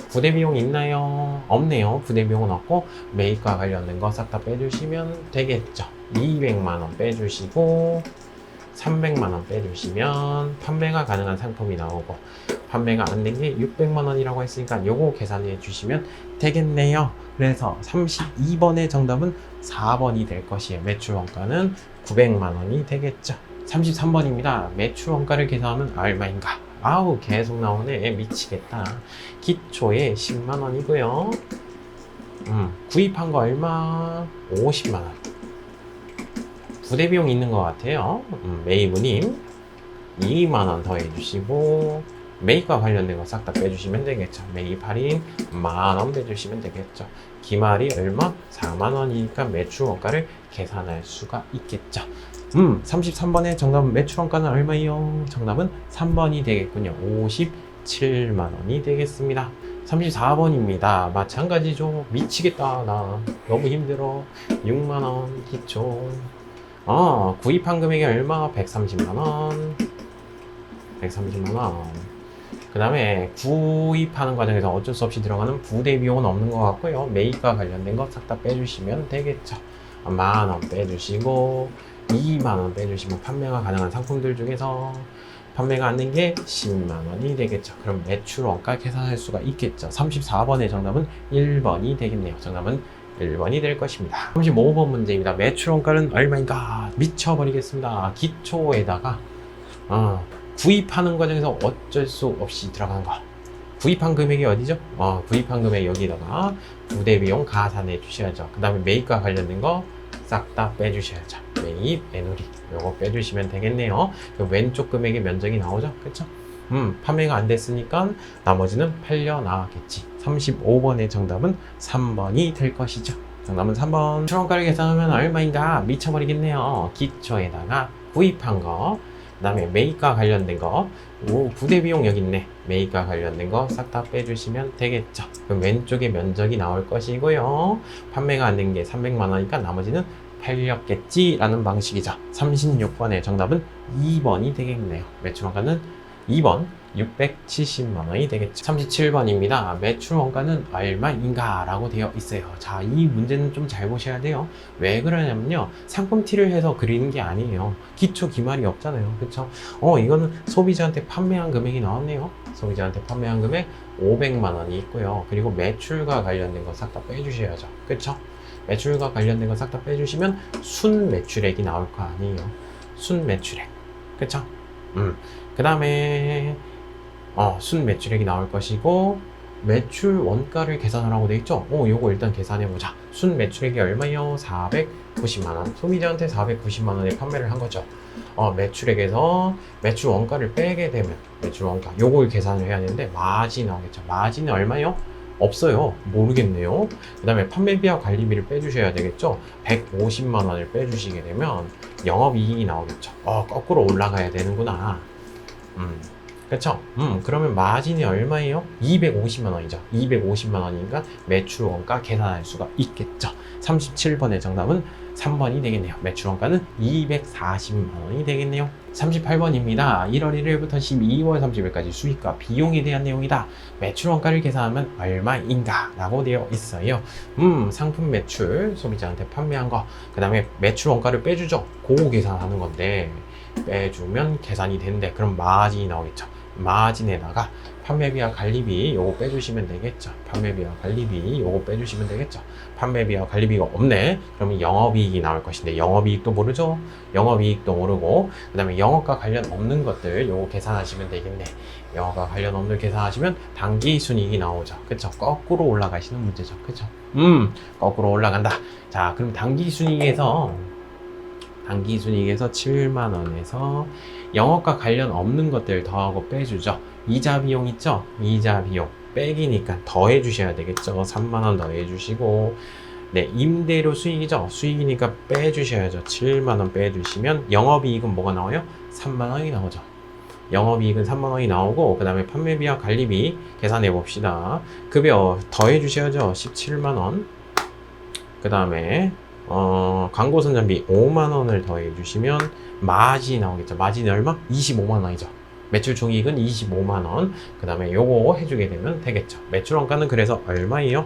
부대비용 있나요? 없네요. 부대비용은 없고 매입과 관련된 거 싹 다 빼주시면 되겠죠. 200만원 빼주시고 300만원 빼주시면 판매가 가능한 상품이 나오고, 판매가 안 된 게 600만원이라고 했으니까 요거 계산해 주시면 되겠네요. 그래서 32번의 정답은 4번이 될 것이에요. 매출원가는 900만원이 되겠죠. 33번입니다. 매출원가를 계산하면 얼마인가? 계속 나오네. 미치겠다. 기초에 10만원이고요. 구입한 거 얼마? 50만원. 부대 비용 있는 것 같아요. 메이브님 2만원 더해주시고, 메이크와 관련된 거 싹 다 빼주시면 되겠죠. 메이브 할인 만원 빼주시면 되겠죠. 기말이 얼마? 4만원이니까 매출 원가를 계산할 수가 있겠죠. 33번의 정답은 매출 원가는 얼마요? 정답은 3번이 되겠군요. 57만원이 되겠습니다. 34번입니다. 마찬가지죠. 미치겠다. 나 너무 힘들어. 6만원 기초. 구입한 금액이 얼마? 130만원. 130만원. 그 다음에 구입하는 과정에서 어쩔 수 없이 들어가는 부대 비용은 없는 것 같고요. 메이크와 관련된 거 싹 다 빼주시면 되겠죠. 만원 빼주시고 2만원 빼주시면 판매가 가능한 상품들 중에서 판매가 안 된 게 10만원이 되겠죠. 그럼 매출 원가 계산할 수가 있겠죠. 34번의 정답은 1번이 되겠네요. 정답은 1번이 될 것입니다. 35번 문제입니다. 매출 원가는 얼마인가? 미쳐버리겠습니다. 기초에다가 구입하는 과정에서 어쩔 수 없이 들어가는 거. 구입한 금액이 어디죠? 구입한 금액 여기다가 부대 비용 가산해 주셔야죠. 그 다음에 메이크와 관련된 거 싹 다 빼주셔야죠. 매입, 애누리 요거 빼주시면 되겠네요. 그 왼쪽 금액의 면적이 나오죠? 그쵸? 판매가 안 됐으니까 나머지는 팔려 나왔겠지. 35번의 정답은 3번이 될 것이죠. 정답은 3번. 출원가를 계산하면 얼마인가? 미쳐버리겠네요. 기초에다가 구입한 거, 그 다음에 메이크와 관련된 거, 부대 비용 여기 있네. 메이크와 관련된 거 싹 다 빼주시면 되겠죠. 그럼 왼쪽에 면적이 나올 것이고요. 판매가 안 된 게 300만 원이니까 나머지는 팔렸겠지 라는 방식이죠. 36번의 정답은 2번이 되겠네요. 매출 원가는 2번 670만 원이 되겠죠. 37번입니다. 매출 원가는 얼마인가 라고 되어 있어요. 자, 이 문제는 좀 잘 보셔야 돼요. 왜 그러냐면요, 상품티를 해서 그리는 게 아니에요. 기초 기말이 없잖아요. 그쵸? 이거는 소비자한테 판매한 금액이 나왔네요. 소비자한테 판매한 금액 500만 원이 있고요. 그리고 매출과 관련된 거 싹 다 빼주셔야죠. 그쵸? 매출과 관련된 거 싹 다 빼주시면 순 매출액이 나올 거 아니에요. 순 매출액. 그쵸? 그 다음에 순 매출액이 나올 것이고, 매출 원가를 계산하라고 돼 있죠? 요거 일단 계산해 보자. 순 매출액이 얼마요? 490만원. 소비자한테 490만원에 판매를 한 거죠. 매출액에서 매출 원가를 빼게 되면 매출 원가 요걸 계산을 해야 되는데, 마진 나오겠죠. 마진은 얼마요? 없어요. 모르겠네요. 그 다음에 판매비와 관리비를 빼주셔야 되겠죠. 150만원을 빼주시게 되면 영업이익이 나오겠죠. 거꾸로 올라가야 되는구나. 그쵸? 그러면 마진이 얼마예요? 250만 원이죠. 250만 원이니까 매출 원가 계산할 수가 있겠죠. 37번의 정답은 3번이 되겠네요. 매출 원가는 240만 원이 되겠네요. 38번입니다. 1월 1일부터 12월 30일까지 수익과 비용에 대한 내용이다. 매출 원가를 계산하면 얼마인가? 라고 되어 있어요. 상품 매출, 소비자한테 판매한 거, 그 다음에 매출 원가를 빼주죠. 그거 계산하는 건데, 빼주면 계산이 되는데, 그럼 마진이 나오겠죠. 마진에다가 판매비와 관리비 요거 빼주시면 되겠죠. 판매비와 관리비 요거 빼주시면 되겠죠. 판매비와 관리비가 없네. 그러면 영업이익이 나올 것인데, 영업이익도 모르죠. 영업이익도 모르고, 그 다음에 영업과 관련 없는 것들 요거 계산하시면 되겠네. 영업과 관련 없는 계산하시면 당기순이익이 나오죠. 그쵸? 거꾸로 올라가시는 문제죠. 그쵸? 거꾸로 올라간다. 자, 그럼 당기순이익에서 7만원에서 영업과 관련 없는 것들 더하고 빼주죠. 이자 비용 있죠? 이자 비용 빼기니까 더해 주셔야 되겠죠. 3만원 더해 주시고, 네, 임대료 수익이죠. 수익이니까 빼주셔야죠. 7만원 빼주시면 영업이익은 뭐가 나와요? 3만원이 나오죠. 영업이익은 3만원이 나오고, 그 다음에 판매비와 관리비 계산해 봅시다. 급여 더해 주셔야죠. 17만원. 그 다음에 광고 선전비 5만원을 더해 주시면 마진이 나오겠죠. 마진이 얼마? 25만원이죠. 매출 총이익은 25만원. 그 다음에 요거 해주게 되면 되겠죠. 매출 원가는 그래서 얼마예요?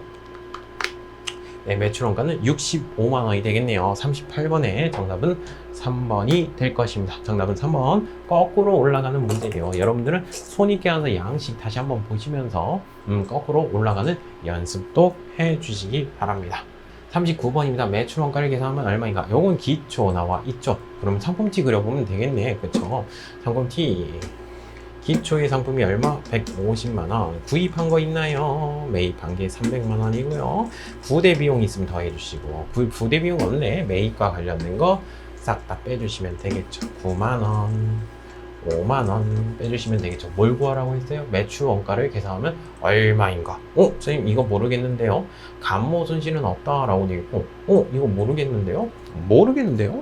네, 매출 원가는 65만원이 되겠네요. 38번의 정답은 3번이 될 것입니다. 정답은 3번. 거꾸로 올라가는 문제예요. 여러분들은 손익 계산서 양식 다시 한번 보시면서 거꾸로 올라가는 연습도 해주시기 바랍니다. 39번입니다. 매출 원가를 계산하면 얼마인가? 요건 기초 나와 있죠. 그럼 상품티 그려보면 되겠네. 그쵸? 상품티 기초의 상품이 얼마? 150만원. 구입한 거 있나요? 매입한 게 300만원이고요. 부대 비용 있으면 더해주시고, 부대 비용 없네. 매입과 관련된 거 싹 다 빼주시면 되겠죠. 9만원, 5만원 빼주시면 되겠죠. 뭘 구하라고 했어요? 매출 원가를 계산하면 얼마인가? 선생님 이거 모르겠는데요. 감모 손실은 없다라고 되어 있고, 이거 모르겠는데요? 모르겠는데요.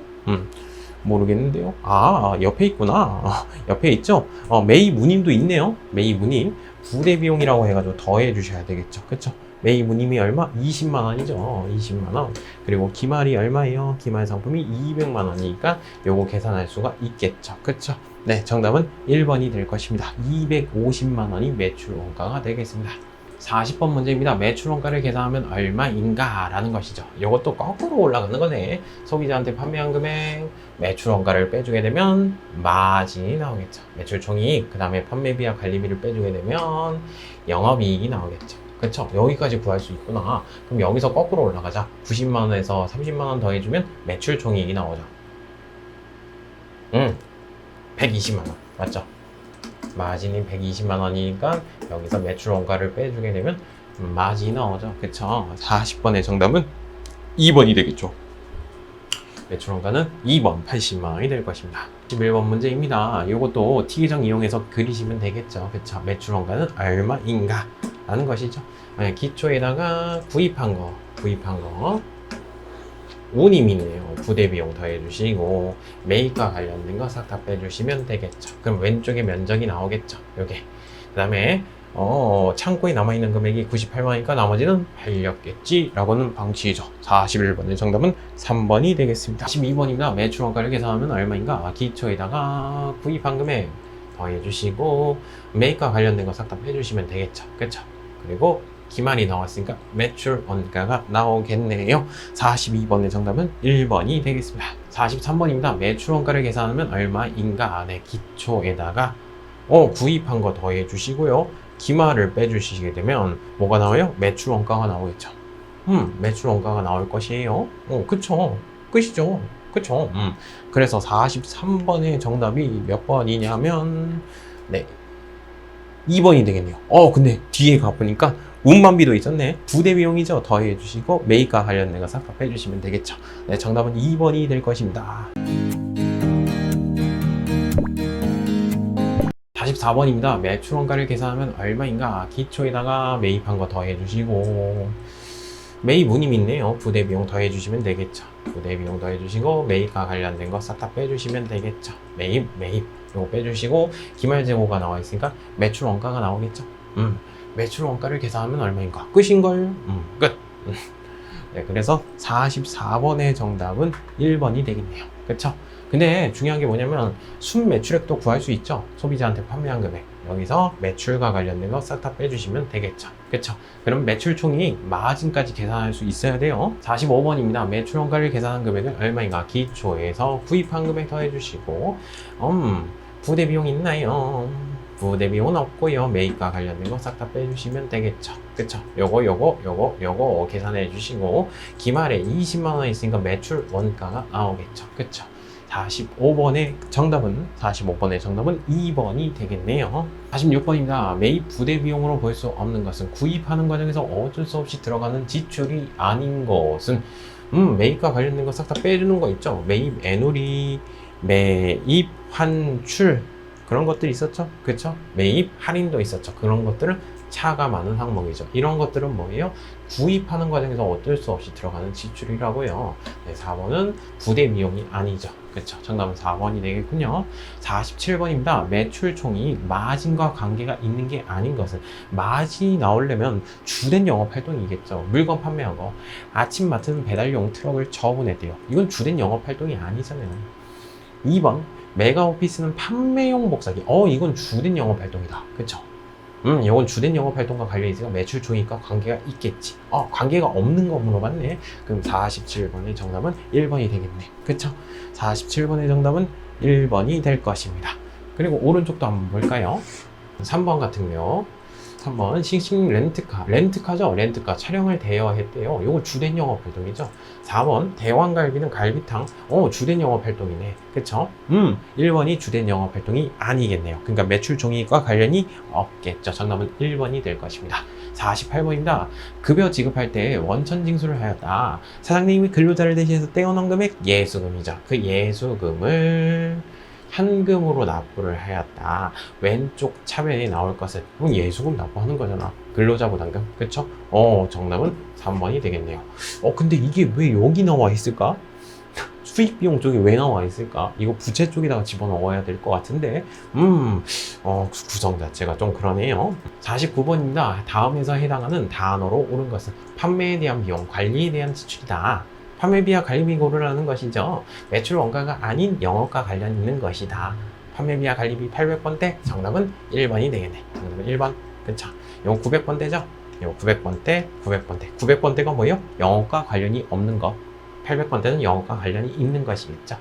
아, 옆에 있구나. 옆에 있죠? 매입 운임도 있네요. 매입 운임. 부대 비용이라고 해가지고 더해 주셔야 되겠죠. 그쵸? 매입 운임이 얼마? 20만원이죠. 20만원. 그리고 기말이 얼마예요? 기말 상품이 200만원이니까 요거 계산할 수가 있겠죠. 그쵸? 네, 정답은 1번이 될 것입니다. 250만원이 매출 원가가 되겠습니다. 40번 문제입니다. 매출 원가를 계산하면 얼마인가? 라는 것이죠. 이것도 거꾸로 올라가는 거네. 소비자한테 판매한 금액, 매출 원가를 빼주게 되면 마진이 나오겠죠. 매출 총이익, 그 다음에 판매비와 관리비를 빼주게 되면 영업이익이 나오겠죠. 그쵸? 여기까지 구할 수 있구나. 그럼 여기서 거꾸로 올라가자. 90만원에서 30만원 더해주면 매출 총이익이 나오죠. 120만원. 맞죠? 마진이 120만원이니까 여기서 매출 원가를 빼주게 되면 마진이 나오죠. 그쵸? 40번의 정답은 2번이 되겠죠. 매출 원가는 2번 80만원이 될 것입니다. 11번 문제입니다. 이것도 T계정 이용해서 그리시면 되겠죠. 그쵸? 매출 원가는 얼마인가? 라는 것이죠. 기초에다가 구입한 거 운임이 있네요. 부대 비용 더해주시고 매입과 관련된 거 싹 다 빼주시면 되겠죠. 그럼 왼쪽에 면적이 나오겠죠. 요게. 그 다음에 창고에 남아있는 금액이 98만원이니까 나머지는 팔렸겠지 라고는 방치죠. 41번의 정답은 3번이 되겠습니다. 12번입니다. 매출 원가를 계산하면 얼마인가? 기초에다가 구입한 금액 더해주시고 매입과 관련된 거 싹 다 빼주시면 되겠죠. 그쵸? 그리고 기말이 나왔으니까 매출 원가가 나오겠네요. 42번의 정답은 1번이 되겠습니다. 43번입니다. 매출 원가를 계산하면 얼마인가? 네, 기초에다가 구입한 거 더해 주시고요. 기말을 빼주시게 되면 뭐가 나와요? 매출 원가가 나오겠죠. 매출 원가가 나올 것이에요. 그쵸. 끝이죠. 그쵸. 그래서 43번의 정답이 몇 번이냐면 네, 2번이 되겠네요. 근데 뒤에 가보니까 운반비도 있었네. 부대 비용이죠. 더해 주시고 매입과 관련된 거 싹 다 빼주시면 되겠죠. 네, 정답은 2번이 될 것입니다. 44번입니다. 매출 원가를 계산하면 얼마인가? 기초에다가 매입한 거 더해 주시고 매입 운임 있네요. 부대 비용 더해 주시면 되겠죠. 부대 비용 더해 주시고 매입과 관련된 거 싹 다 빼주시면 되겠죠. 매입 이거 빼주시고 기말 재고가 나와 있으니까 매출 원가가 나오겠죠. 매출 원가를 계산하면 얼마인가? 끝인걸? 끝. 네, 그래서 44번의 정답은 1번이 되겠네요. 그쵸? 근데 중요한 게 뭐냐면 순매출액도 구할 수 있죠. 소비자한테 판매한 금액. 여기서 매출과 관련된 거 싹 다 빼주시면 되겠죠. 그쵸? 그럼 매출 총이익 마진까지 계산할 수 있어야 돼요. 45번입니다. 매출 원가를 계산한 금액은 얼마인가? 기초에서 구입한 금액 더해주시고 부대 비용 있나요? 부대 비용은 없고요. 매입과 관련된 거 싹 다 빼주시면 되겠죠. 그쵸? 요거 계산해 주시고 기말에 20만원 있으니까 매출 원가가 나오겠죠. 그쵸? 45번의 정답은 2번이 되겠네요. 46번입니다. 매입 부대 비용으로 볼 수 없는 것은 구입하는 과정에서 어쩔 수 없이 들어가는 지출이 아닌 것은 매입과 관련된 거 싹 다 빼주는 거 있죠. 매입 애누리, 매입 환출 그런 것들이 있었죠. 그쵸? 매입 할인도 있었죠. 그런 것들은 차가 많은 항목이죠. 이런 것들은 뭐예요? 구입하는 과정에서 어쩔 수 없이 들어가는 지출이라고요. 네, 4번은 부대 비용이 아니죠. 그렇죠. 정답은 4번이 되겠군요. 47번입니다. 매출 총이익 마진과 관계가 있는 게 아닌 것은 마진이 나오려면 주된 영업 활동이겠죠. 물건 판매하고 아침마트는 배달용 트럭을 처분했대요. 이건 주된 영업 활동이 아니잖아요. 2번 메가오피스는 판매용 복사기. 이건 주된 영업 활동이다. 그쵸? 이건 주된 영업 활동과 관련이 있으니까 매출 총이익과 관계가 있겠지. 관계가 없는 거 물어봤네. 그럼 47번의 정답은 1번이 되겠네. 그쵸? 47번의 정답은 1번이 될 것입니다. 그리고 오른쪽도 한번 볼까요? 3번 같은 경우 3번 싱싱 렌트카, 렌트카죠. 렌트카 촬영을 대여했대요. 요거 주된 영업 활동이죠. 4번 대왕갈비는 갈비탕, 주된 영업 활동이네. 그쵸? 1번이 주된 영업 활동이 아니겠네요. 그러니까 매출 종이과 관련이 없겠죠. 정답은 1번이 될 것입니다. 48번입니다. 급여 지급할 때 원천 징수를 하였다. 사장님이 근로자를 대신해서 떼어놓은 금액 예수금이죠. 그 예수금을 현금으로 납부를 하였다. 왼쪽 차변에 나올 것은 그럼 예수금 납부하는 거잖아. 근로자 부담금. 그쵸? 정답은 3번이 되겠네요. 근데 이게 왜 여기 나와 있을까? 수익 비용 쪽에 왜 나와 있을까? 이거 부채 쪽에다가 집어넣어야 될 것 같은데, 구성 자체가 좀 그러네요. 49번입니다. 다음에서 해당하는 단어로 옳은 것은 판매에 대한 비용, 관리에 대한 지출이다. 판매비와 관리비 고르라는 것이죠. 매출 원가가 아닌 영업과 관련 있는 것이다. 판매비와 관리비 800번대, 정답은 1번이 되겠네. 정답은 1번. 그쵸? 이거 900번대죠? 이거 900번대, 900번대. 900번대가 뭐예요? 영업과 관련이 없는 것. 800번대는 영업과 관련이 있는 것이겠죠.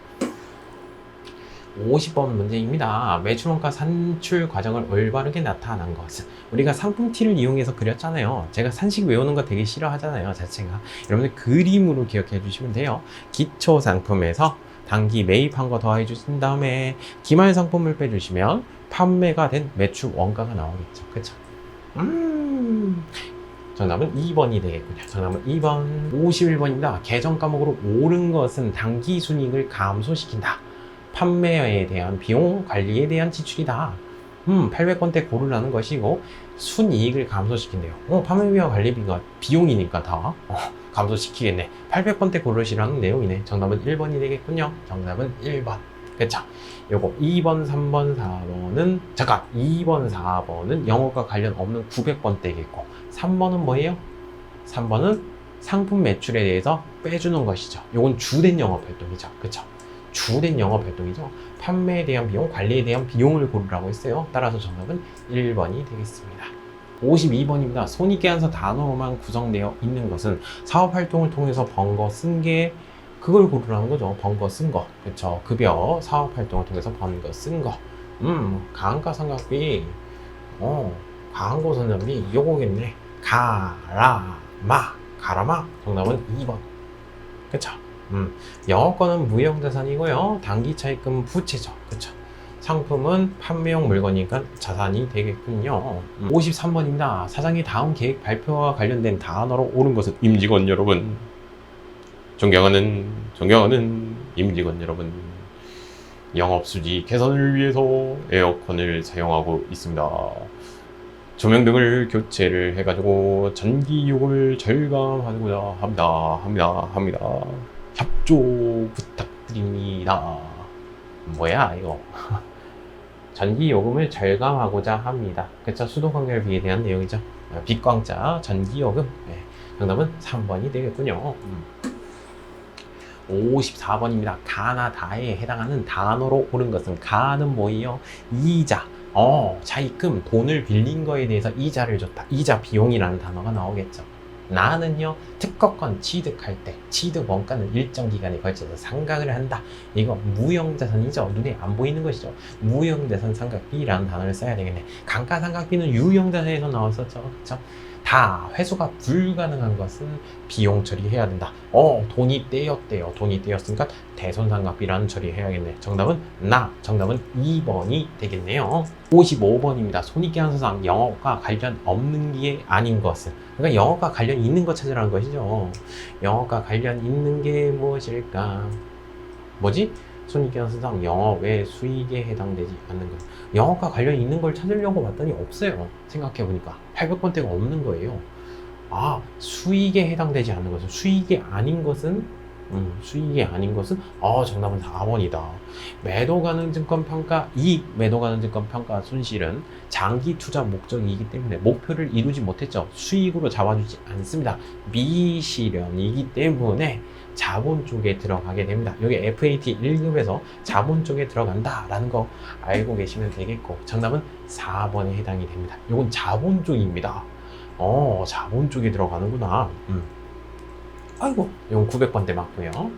50번 문제입니다. 매출원가 산출 과정을 올바르게 나타난 것은 우리가 상품티를 이용해서 그렸잖아요. 제가 산식 외우는 거 되게 싫어하잖아요. 자체가. 여러분들 그림으로 기억해 주시면 돼요. 기초 상품에서 단기 매입한 거 더해 주신 다음에 기말 상품을 빼주시면 판매가 된 매출 원가가 나오겠죠. 그쵸? 정답은 2번이 되겠군요. 정답은 2번. 51번입니다. 계정 과목으로 옳은 것은 단기 순이익을 감소시킨다. 판매에 대한 비용, 관리에 대한 지출이다. 800번대 고르라는 것이고 순이익을 감소시킨대요. 판매비와 관리비가 비용이니까 다 감소시키겠네. 800번대 고르시라는 내용이네. 정답은 1번이 되겠군요. 정답은 1번. 그쵸? 요거 2번, 3번, 4번은 2번, 4번은 영업과 관련 없는 900번대겠고 3번은 뭐예요? 3번은 상품 매출에 대해서 빼주는 것이죠. 요건 주된 영업 활동이죠. 그쵸? 주된 영업 활동이죠. 판매에 대한 비용, 관리에 대한 비용을 고르라고 했어요. 따라서 정답은 1번이 되겠습니다. 52번입니다. 손익계산서 단어로만 구성되어 있는 것은 사업 활동을 통해서 번 거, 쓴 게 그걸 고르라는 거죠. 번 거, 쓴 거. 그쵸. 급여, 사업 활동을 통해서 번 거, 쓴 거. 가항가상각비. 가항고 선전비. 요거겠네. 가라마. 정답은 2번. 그쵸. 영업권은 무형자산이고요. 단기 차입금은 부채죠. 그쵸. 상품은 판매용 물건이니까 자산이 되겠군요. 53번입니다. 사장이 다음 계획 발표와 관련된 단어로 옳은 것은 임직원 여러분. 존경하는 임직원 여러분. 영업수지 개선을 위해서 에어컨을 사용하고 있습니다. 조명 등을 교체를 해가지고 전기 요금을 절감하고자 합니다. 협조 부탁드립니다. 뭐야 이거? 전기 요금을 절감하고자 합니다. 그쵸? 수도관계비에 대한 내용이죠. 빛광자 전기 요금. 네. 정답은 3번이 되겠군요. 54번입니다. 가나 다에 해당하는 단어로 옳은 것은 가는 뭐예요? 이자. 차입금, 돈을 빌린 거에 대해서 이자를 줬다. 이자 비용이라는 단어가 나오겠죠. 나는요, 특허권 취득할 때 취득 원가는 일정 기간에 걸쳐서 상각을 한다. 이거 무형자산이죠. 눈에 안 보이는 것이죠. 무형자산 상각비라는 단어를 써야 되겠네. 감가상각비는 유형자산에서 나왔었죠. 그쵸? 다 회수가 불가능한 것은 비용 처리해야 된다. 돈이 떼였대요. 돈이 떼였으니까 대손상각비라는 처리해야겠네. 정답은 정답은 2번이 되겠네요. 55번입니다. 손익계산서상 영업과 관련 없는 게 아닌 것은, 그러니까 영업과 관련 있는 것 찾으라는 것이죠. 영업과 관련 있는 게 무엇일까? 뭐지? 손익계산서상 영업의 수익에 해당되지 않는 것. 영업과 관련 있는 걸 찾으려고 봤더니 없어요. 생각해보니까 800번대가 없는 거예요. 수익에 해당되지 않는 것은, 수익이 아닌 것은 정답은 4번이다. 매도 가능 증권 평가 이익, 매도 가능 증권 평가 손실은 장기 투자 목적이기 때문에 목표를 이루지 못했죠. 수익으로 잡아주지 않습니다. 미실현이기 때문에 자본 쪽에 들어가게 됩니다. 여기 FAT 1급에서 자본 쪽에 들어간다라는 거 알고 계시면 되겠고, 정답은 4번에 해당이 됩니다. 이건 자본 쪽입니다. 자본 쪽에 들어가는구나. 아이고, 이건 900번대 맞고요.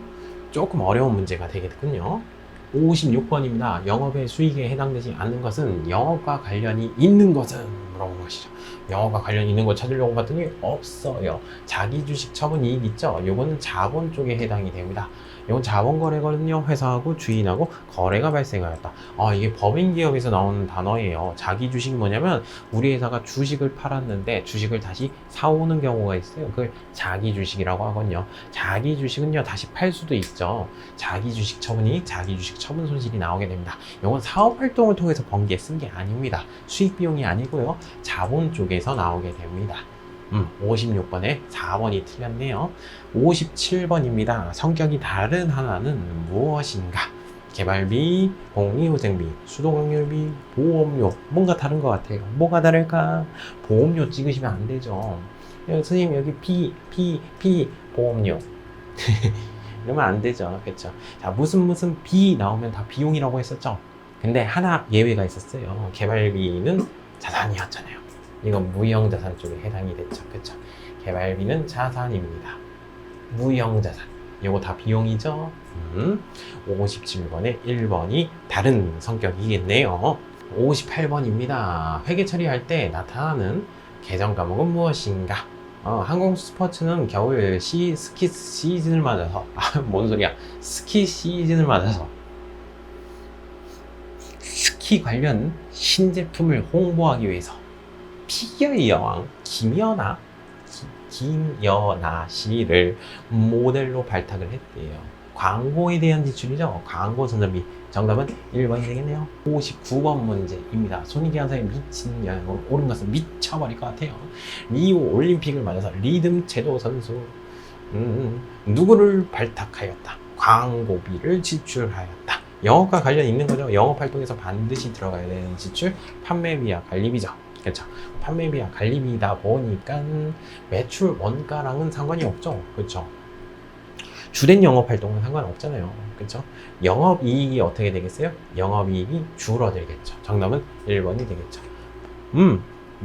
조금 어려운 문제가 되겠군요. 56번입니다. 영업의 수익에 해당되지 않는 것은 영업과 관련이 있는 것은 물어본 것이죠. 영어가 관련 있는 거 찾으려고 봤더니 없어요. 자기 주식 처분 이익 있죠? 요거는 자본 쪽에 해당이 됩니다. 이건 자본 거래거든요. 회사하고 주인하고 거래가 발생하였다. 이게 법인 기업에서 나오는 단어예요. 자기 주식이 뭐냐면 우리 회사가 주식을 팔았는데 주식을 다시 사오는 경우가 있어요. 그걸 자기 주식이라고 하거든요. 자기 주식은요 다시 팔 수도 있죠. 자기 주식 처분이 자기 주식 처분 손실이 나오게 됩니다. 이건 사업 활동을 통해서 번기에 쓴 게 아닙니다. 수익 비용이 아니고요. 자본 쪽에서 나오게 됩니다. 56번에 4번이 틀렸네요. 57번입니다. 성격이 다른 하나는 무엇인가? 개발비, 복리후생비, 수도강렬비, 보험료. 뭔가 다른 것 같아요. 뭐가 다를까? 보험료 찍으시면 안 되죠. 선생님 여기 P 보험료. 이러면 안 되죠. 그렇죠? 자, 무슨 비 나오면 다 비용이라고 했었죠. 근데 하나 예외가 있었어요. 개발비는 자산이었잖아요. 이건 무형자산 쪽에 해당이 됐죠. 그쵸? 개발비는 자산입니다. 무형자산. 이거 다 비용이죠? 57번에 1번이 다른 성격이겠네요. 58번입니다. 회계 처리할 때 나타나는 개정 과목은 무엇인가? 항공 스포츠는 겨울 스키 시즌을 맞아서 뭔 소리야? 스키 시즌을 맞아서 스키 관련 신제품을 홍보하기 위해서 피겨의 여왕 김연아 씨를 모델로 발탁을 했대요. 광고에 대한 지출이죠. 광고 전자비. 정답은 1번이 되겠네요. 59번 문제입니다. 손익계산서에 미친 영향으로 옳은 것은 미쳐버릴 것 같아요. 리우 올림픽을 맞아서 리듬 제도 선수 누구를 발탁하였다. 광고비를 지출하였다. 영업과 관련 있는 거죠. 영업 활동에서 반드시 들어가야 되는 지출, 판매비와 관리비죠. 그렇죠. 판매비와 관리비다 보니까 매출 원가랑은 상관이 없죠. 그렇죠. 주된 영업 활동은 상관없잖아요. 그렇죠. 영업이익이 어떻게 되겠어요? 영업이익이 줄어들겠죠. 정답은 1번이 되겠죠.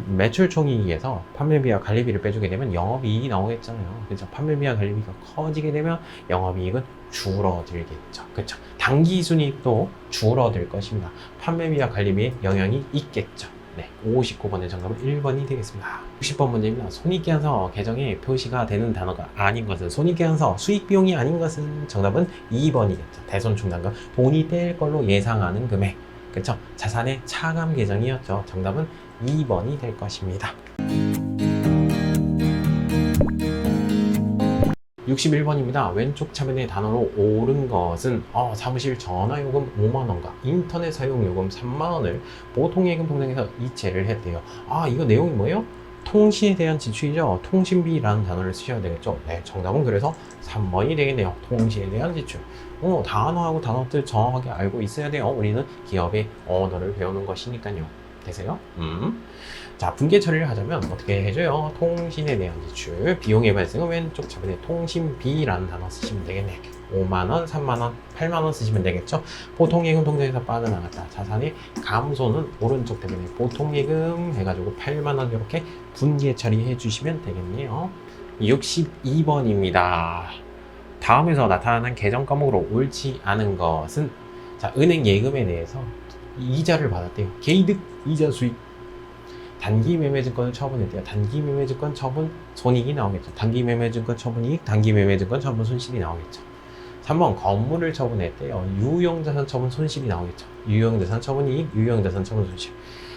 매출 총이익에서 판매비와 관리비를 빼주게 되면 영업이익이 나오겠잖아요. 그렇죠. 판매비와 관리비가 커지게 되면 영업이익은 줄어들겠죠. 그렇죠. 당기순이익도 줄어들 것입니다. 판매비와 관리비에 영향이 있겠죠. 네, 59번의 정답은 1번이 되겠습니다. 60번 문제입니다. 손익계산서 개정에 표시가 되는 단어가 아닌 것은 손익계산서 수익비용이 아닌 것은 정답은 2번이겠죠. 대손충당금 돈이 뗄 걸로 예상하는 금액. 그렇죠? 자산의 차감 계정이었죠. 정답은 2번이 될 것입니다. 61번입니다. 왼쪽 차변의 단어로 옳은 것은 사무실 전화요금 5만원과 인터넷 사용요금 3만원을 보통예금 통장에서 이체를 했대요. 이거 내용이 뭐예요? 통신에 대한 지출이죠. 통신비라는 단어를 쓰셔야 되겠죠. 네, 정답은 그래서 3번이 되겠네요. 통신에 대한 지출. 단어하고 단어들 정확하게 알고 있어야 돼요. 우리는 기업의 언어를 배우는 것이니까요. 되세요? 자, 분계 처리를 하자면 어떻게 해줘요? 통신에 대한 지출, 비용의 발생은 왼쪽 차변에 통신비라는 단어 쓰시면 되겠네. 5만원, 3만원, 8만원 쓰시면 되겠죠? 보통예금 통장에서 빠져나갔다. 자산의 감소는 오른쪽 대변에 보통예금 해가지고 8만원 이렇게 분계 처리해 주시면 되겠네요. 62번입니다. 다음에서 나타나는 개정 과목으로 옳지 않은 것은 자, 은행 예금에 대해서 이자를 받았대요. 개이득 이자 수익. 단기 매매증권을 처분했대요. 단기 매매증권 처분 손익이 나오겠죠. 단기 매매증권 처분 이익, 단기 매매증권 처분 손실이 나오겠죠. 3번 건물을 처분했대요. 유형자산 처분 손실이 나오겠죠. 유형자산 처분 이익, 유형자산 처분 손실.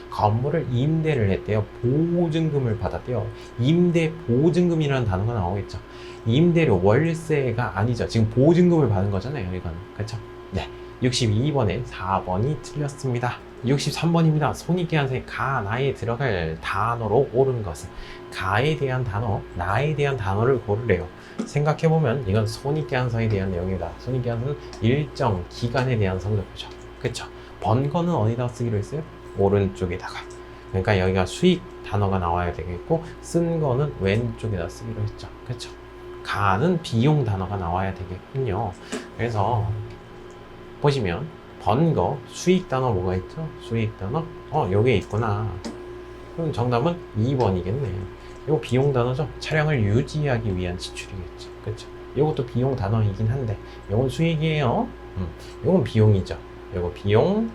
건물을 임대를 했대요. 보증금을 받았대요. 임대 보증금이라는 단어가 나오겠죠. 임대료 월세가 아니죠. 지금 보증금을 받은 거잖아요. 이건 그렇죠. 네. 62번에 4번이 틀렸습니다. 63번입니다. 손익계산서에 가, 나에 들어갈 단어로 옳은 것은 가에 대한 단어, 나에 대한 단어를 고르래요. 생각해보면 이건 손익계산서에 대한 내용이다. 손익계산서는 일정 기간에 대한 성적표죠. 그쵸? 번 거는 어디다 쓰기로 했어요? 오른쪽에다가. 그러니까 여기가 수익 단어가 나와야 되겠고 쓴 거는 왼쪽에다 쓰기로 했죠. 그쵸? 가는 비용 단어가 나와야 되겠군요. 그래서 보시면 번 거 수익 단어 뭐가 있죠? 수익 단어 여기에 있구나. 그럼 정답은 2번이겠네. 이거 비용 단어죠. 차량을 유지하기 위한 지출이겠죠. 그렇죠? 이것도 비용 단어이긴 한데 이건 수익이에요. 이건 비용이죠. 이거 비용,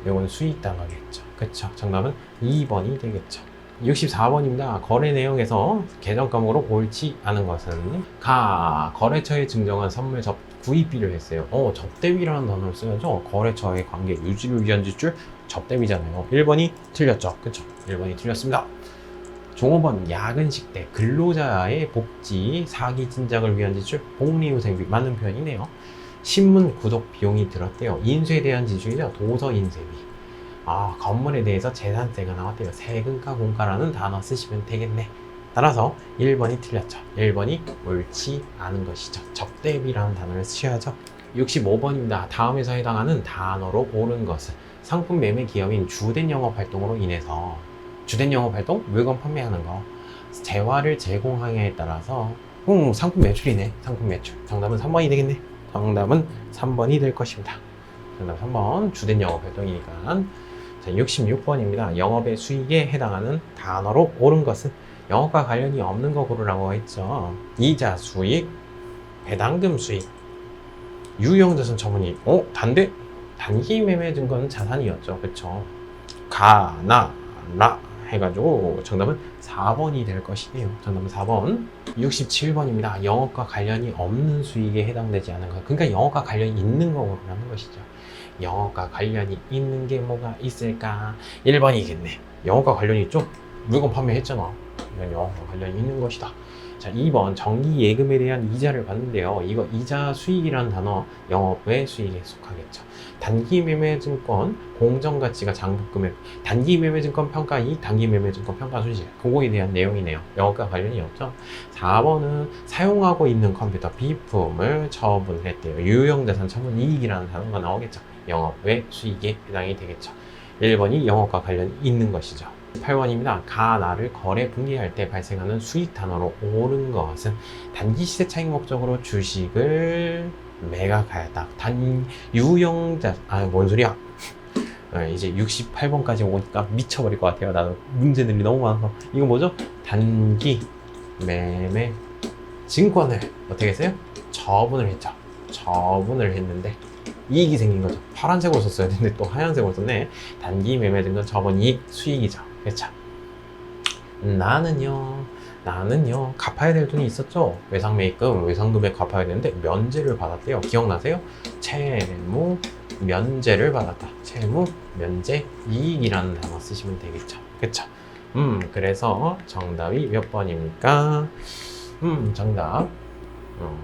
이건 수익 단어겠죠. 그쵸. 정답은 2번이 되겠죠. 64번입니다. 거래 내용에서 계정 과목으로 옳지 않은 것은 거래처에 증정한 선물 구입비를 했어요. 접대비라는 단어를 써야죠. 거래처의 관계 유지를 위한 지출 접대비잖아요. 1번이 틀렸죠. 그쵸. 1번이 틀렸습니다. 종업원 야근식 때 근로자의 복지 사기 진작을 위한 지출 복리후생비 맞는 표현이네요. 신문 구독 비용이 들었대요. 인수에 대한 지출이죠. 도서 인쇄비. 건물에 대해서 재산세가 나왔대요. 세금가 공가라는 단어 쓰시면 되겠네. 따라서 1번이 틀렸죠. 1번이 옳지 않은 것이죠. 접대비라는 단어를 쓰셔야죠. 65번입니다. 다음에서 해당하는 단어로 옳은 것은 상품 매매 기업인 주된 영업 활동으로 인해서 주된 영업 활동, 물건 판매하는 거, 재화를 제공하냐에 따라서 상품 매출이네. 상품 매출. 정답은 3번이 되겠네. 정답은 3번이 될 것입니다. 정답 3번 주된 영업 활동이니까. 자, 66번입니다. 영업의 수익에 해당하는 단어로 옳은 것은 영업과 관련이 없는 거 고르라고 했죠. 이자 수익, 배당금 수익, 유형자산 처분이 단기 매매 증거는 자산이었죠. 그쵸? 라 해가지고 정답은 4번이 될 것이에요. 정답은 4번. 67번입니다. 영업과 관련이 없는 수익에 해당되지 않은 것. 그러니까 영업과 관련이 있는 거 고르라는 것이죠. 영업과 관련이 있는 게 뭐가 있을까? 1번이겠네. 영업과 관련이 있죠? 물건 판매했잖아. 이건 영업과 관련이 있는 것이다. 자, 2번 정기예금에 대한 이자를 받는데요. 이거 이자 수익이라는 단어 영업의 수익에 속하겠죠. 단기매매증권 공정가치가 장부금액, 단기매매증권 평가이익, 단기매매증권 평가손실, 그거에 대한 내용이네요. 영업과 관련이 없죠. 4번은 사용하고 있는 컴퓨터 비품을 처분했대요. 유형자산 처분이익이라는 단어가 나오겠죠. 영업의 수익에 해당이 되겠죠. 1번이 영업과 관련이 있는 것이죠. 8번입니다. 가나를 거래 분기할 때 발생하는 수익 단어로 옳은 것은 단기 시세 차익 목적으로 주식을 매각하였다. 뭔 소리야? 이제 68번까지 오니까 미쳐버릴 것 같아요. 나도 문제들이 너무 많아서. 이거 뭐죠? 단기 매매 증권을 어떻게 했어요? 처분을 했죠. 처분을 했는데 이익이 생긴 거죠. 파란색으로 썼어야 되는데 또 하얀색으로 썼네. 단기 매매 증권 처분 이익 수익이죠. 그렇죠. 나는요 갚아야 될 돈이 있었죠. 외상매입금, 외상금액 갚아야 되는데 면제를 받았대요. 기억나세요? 채무 면제를 받았다. 채무 면제 이익이라는 단어 쓰시면 되겠죠. 그쵸? 그래서 정답이 몇 번입니까?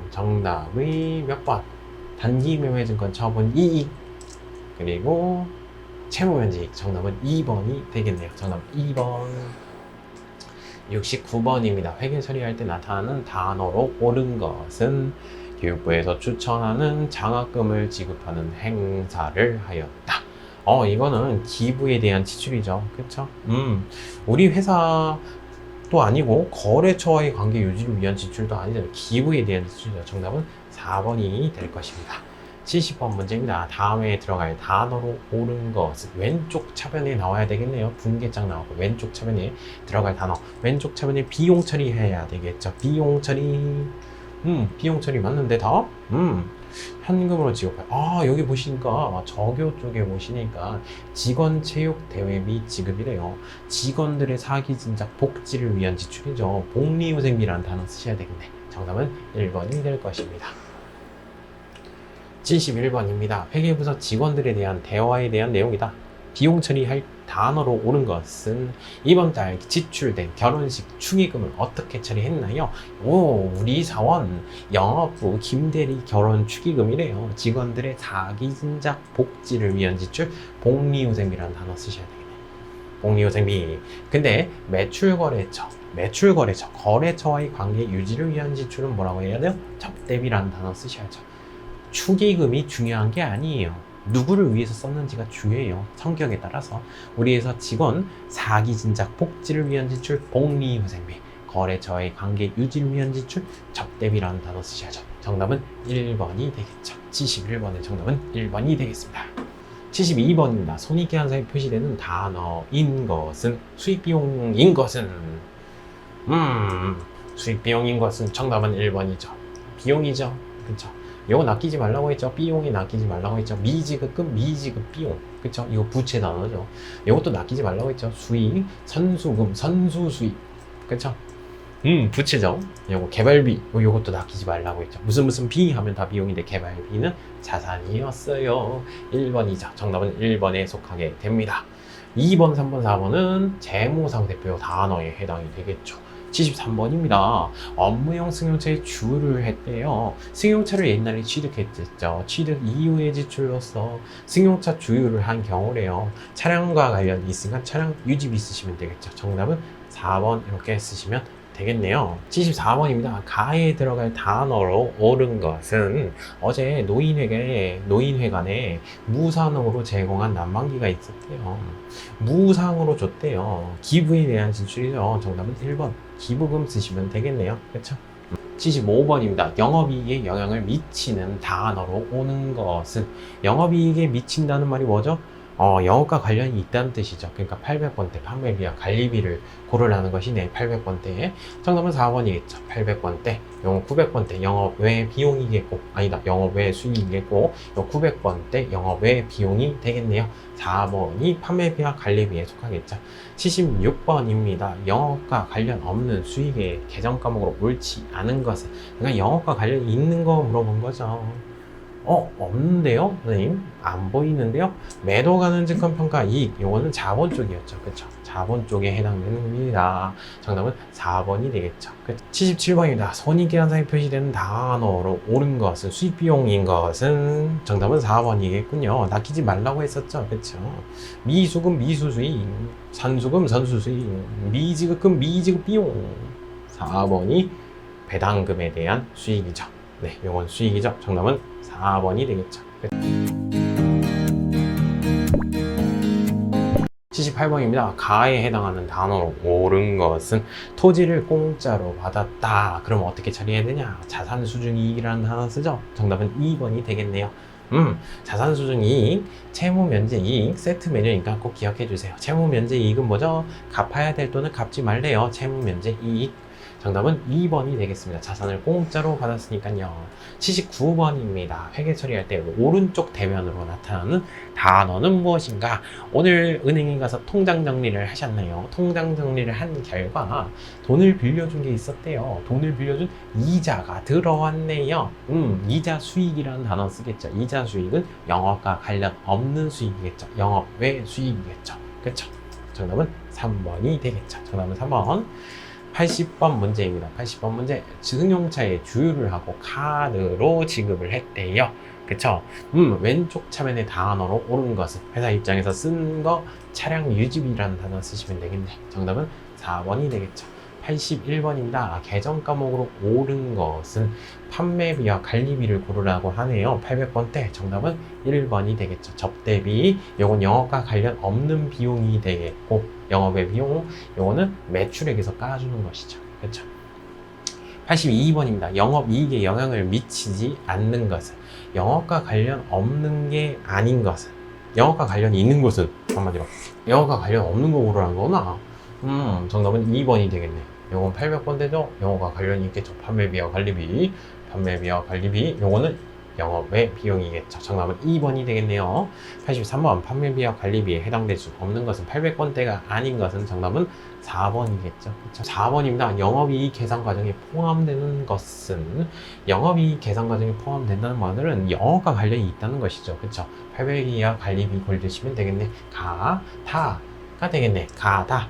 정답이 몇 번? 단기 매매증권 처분 이익 그리고 채무면제이익. 정답은 2번이 되겠네요. 정답 2번. 69번입니다. 회계 처리할 때 나타나는 단어로 옳은 것은 교육부에서 추천하는 장학금을 지급하는 행사를 하였다. 이거는 기부에 대한 지출이죠. 그쵸? 우리 회사도 아니고 거래처와의 관계 유지를 위한 지출도 아니잖아요. 기부에 대한 지출이죠. 정답은 4번이 될 것입니다. 70번 문제입니다. 다음에 들어갈 단어로 옳은 것은 왼쪽 차변에 나와야 되겠네요. 분계장 나오고 왼쪽 차변에 들어갈 단어. 왼쪽 차변에 비용 처리해야 되겠죠. 비용 처리. 비용 처리 맞는데 다? 현금으로 지급해. 여기 보시니까 저교 쪽에 보시니까 직원 체육 대회비 지급이래요. 직원들의 사기 진작 복지를 위한 지출이죠. 복리후생비라는 단어 쓰셔야 되겠네. 정답은 1번이 될 것입니다. 71번입니다. 회계부서 직원들에 대한 대화에 대한 내용이다. 비용 처리할 단어로 옳은 것은 이번 달 지출된 결혼식 축의금을 어떻게 처리했나요? 우리 사원 영업부 김대리 결혼 축의금이래요. 직원들의 사기 진작 복지를 위한 지출 복리후생비라는 단어 쓰셔야 되겠네요. 복리후생비. 근데 매출거래처, 거래처와의 관계 유지를 위한 지출은 뭐라고 해야 돼요? 접대비라는 단어 쓰셔야죠. 축의금이 중요한 게 아니에요. 누구를 위해서 썼는지가 중요해요. 성격에 따라서. 우리 회사 직원 사기 진작 복지를 위한 지출 복리후생비, 거래처의 관계 유지를 위한 지출 접대비라는 단어 쓰셔야죠. 정답은 1번이 되겠죠. 71번의 정답은 1번이 되겠습니다. 72번입니다. 손익계산서에 표시되는 단어인 것은 수익비용인 것은 수익비용인 것은 정답은 1번이죠. 비용이죠. 그렇죠. 요거 낚이지 말라고 했죠. 비용이 낚이지 말라고 했죠. 미지급금, 미지급 비용. 그쵸? 이거 부채 단어죠. 요것도 낚이지 말라고 했죠. 수익, 선수금, 선수수익. 그쵸? 부채죠. 요거 개발비. 요것도 낚이지 말라고 했죠. 무슨 비 하면 다 비용인데 개발비는 자산이었어요. 1번이죠. 정답은 1번에 속하게 됩니다. 2번, 3번, 4번은 재무상대표 단어에 해당이 되겠죠. 73번입니다. 업무용 승용차에 주유를 했대요. 승용차를 옛날에 취득했죠. 취득 이후의 지출로서 승용차 주유를 한 경우래요. 차량과 관련이 있으니까 차량 유지비 쓰시면 되겠죠. 정답은 4번 이렇게 쓰시면 되겠네요. 74번입니다. 가에 들어갈 단어로 옳은 것은 어제 노인회관에 무상으로 제공한 난방기가 있었대요. 무상으로 줬대요. 기부에 대한 지출이죠. 정답은 1번. 기부금 쓰시면 되겠네요. 그렇죠? 75번입니다. 영업이익에 영향을 미치는 단어로 오는 것은 영업이익에 미친다는 말이 뭐죠? 영업과 관련이 있다는 뜻이죠. 그러니까 800번대 판매비와 관리비를 고르라는 것이네. 800번대에 정답은 4번이겠죠. 800번대, 영업 900번대 영업 외 비용이겠고, 아니다, 영업 외 수익이겠고, 900번대 영업 외 비용이 되겠네요. 4번이 판매비와 관리비에 속하겠죠. 76번입니다. 영업과 관련 없는 수익의 계정 과목으로 옳지 않은 것은, 그러니까 영업과 관련이 있는 거 물어본 거죠. 없는데요? 선생님? 안 보이는데요? 매도 가능 증권 평가 이익. 요거는 자본 쪽이었죠. 그쵸? 자본 쪽에 해당되는 겁니다. 정답은 4번이 되겠죠. 77번입니다. 손익계산서에 표시되는 단어로 옳은 것은 수익 비용인 것은 정답은 4번이겠군요. 낚이지 말라고 했었죠. 그쵸? 미수금, 미수수익, 선수금, 선수수익, 미지급금, 미지급 비용. 4번이 배당금에 대한 수익이죠. 네, 요건 수익이죠. 정답은 4번이 되겠죠. 78번입니다. 가에 해당하는 단어로 옳은 것은 토지를 공짜로 받았다. 그럼 어떻게 처리해야 되냐? 자산수중이익이라는 단어 쓰죠? 정답은 2번이 되겠네요. 자산수중이익, 채무면제이익, 세트 메뉴니까 꼭 기억해 주세요. 채무면제이익은 뭐죠? 갚아야 될 돈을 갚지 말래요. 채무면제이익. 정답은 2번이 되겠습니다. 자산을 공짜로 받았으니까요. 79번입니다. 회계 처리할 때 오른쪽 대면으로 나타나는 단어는 무엇인가? 오늘 은행에 가서 통장 정리를 하셨나요? 통장 정리를 한 결과 돈을 빌려준 게 있었대요. 돈을 빌려준 이자가 들어왔네요. 이자 수익이라는 단어 쓰겠죠. 이자 수익은 영업과 관련 없는 수익이겠죠. 영업 외 수익이겠죠. 그렇죠? 정답은 3번이 되겠죠. 정답은 3번. 80번 문제입니다. 80번 문제. 승용차에 주유를 하고 카드로 지급을 했대요. 그쵸? 왼쪽 차면의 단어로 옳은 것은 회사 입장에서 쓴 거 차량 유지비라는 단어 쓰시면 되겠네. 정답은 4번이 되겠죠. 81번입니다. 계정 과목으로 옳은 것은 판매비와 관리비를 고르라고 하네요. 800번대 정답은 1번이 되겠죠. 접대비, 요건 영업과 관련 없는 비용이 되겠고, 영업의 비용, 요거는 매출액에서 까주는 것이죠. 그렇죠? 82번입니다. 영업이익에 영향을 미치지 않는 것은, 영업과 관련 없는 게 아닌 것은, 영업과 관련이 있는 것은, 한마디로 영업과 관련 없는 거 고르라는 거구나. 정답은 2번이 되겠네. 요건 800번대죠. 영업과 관련이 있겠죠. 판매비와 관리비, 판매비와 관리비, 요거는 영업의 비용이겠죠. 정답은 2번이 되겠네요. 83번 판매비와 관리비에 해당될 수 없는 것은 800번대가 아닌 것은 정답은 4번이겠죠. 그렇죠? 4번입니다. 영업이익 계산 과정에 포함되는 것은, 영업이익 계산 과정에 포함된다는 말은 영업과 관련이 있다는 것이죠. 그렇죠? 판매비와 관리비 골드시면 되겠네. 다가 되겠네. 가다.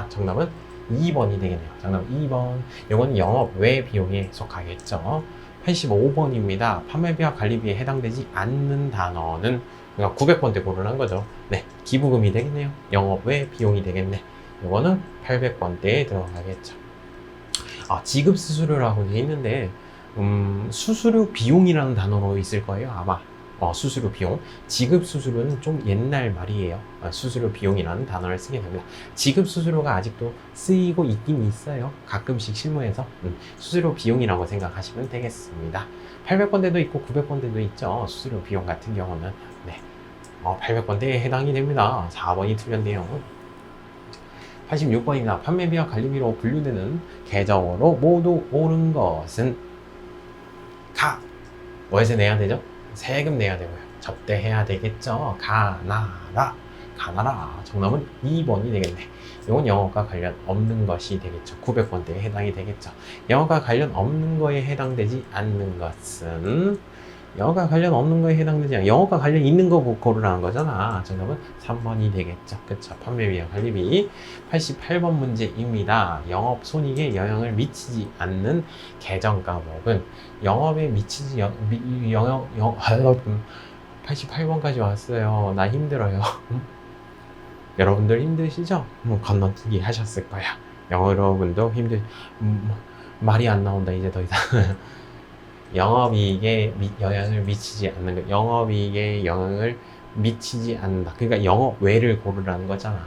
정답은 2번이 되겠네요. 정답 2번. 이건 영업 외 비용에 속하겠죠. 85번입니다. 판매비와 관리비에 해당되지 않는 단어는, 그러니까 900번대 고르는 거죠. 네, 기부금이 되겠네요. 영업 외 비용이 되겠네. 이거는 800번대에 들어가겠죠. 지급 수수료라고 되어 있는데, 수수료 비용이라는 단어로 있을 거예요, 아마. 수수료 비용. 지급 수수료는 좀 옛날 말이에요. 수수료 비용이라는 단어를 쓰게 됩니다. 지급 수수료가 아직도 쓰이고 있긴 있어요. 가끔씩 실무에서. 수수료 비용이라고 생각하시면 되겠습니다. 800번대도 있고 900번대도 있죠. 수수료 비용 같은 경우는. 네. 800번대에 해당이 됩니다. 4번이 틀렸네요. 86번입니다. 판매비와 관리비로 분류되는 계정으로 모두 옳은 것은 월세 내야 되죠? 세금 내야 되고요. 접대해야 되겠죠? 가나라. 가나라. 정답은 2번이 되겠네. 이건 영어과 관련 없는 것이 되겠죠. 900번대에 해당이 되겠죠. 영어과 관련 없는 거에 해당되지 않는 것은 영어과 관련 없는 거에 해당되지 않아. 영어과 관련 있는 거 고르라는 거잖아. 정답은 3번이 되겠죠. 그쵸. 판매비와 관리비. 88번 문제입니다. 영업 손익에 영향을 미치지 않는 계정 과목은 영업에 미치지 영업 88번까지 왔어요. 나 힘들어요. 여러분들 힘드시죠? 건너뛰기 하셨을 거야. 여러분도 말이 안 나온다 이제 더 이상. 영업이익에 영향을 미치지 않는 것. 영업이익에 영향을 미치지 않는다. 그러니까 영업 외를 고르라는 거잖아.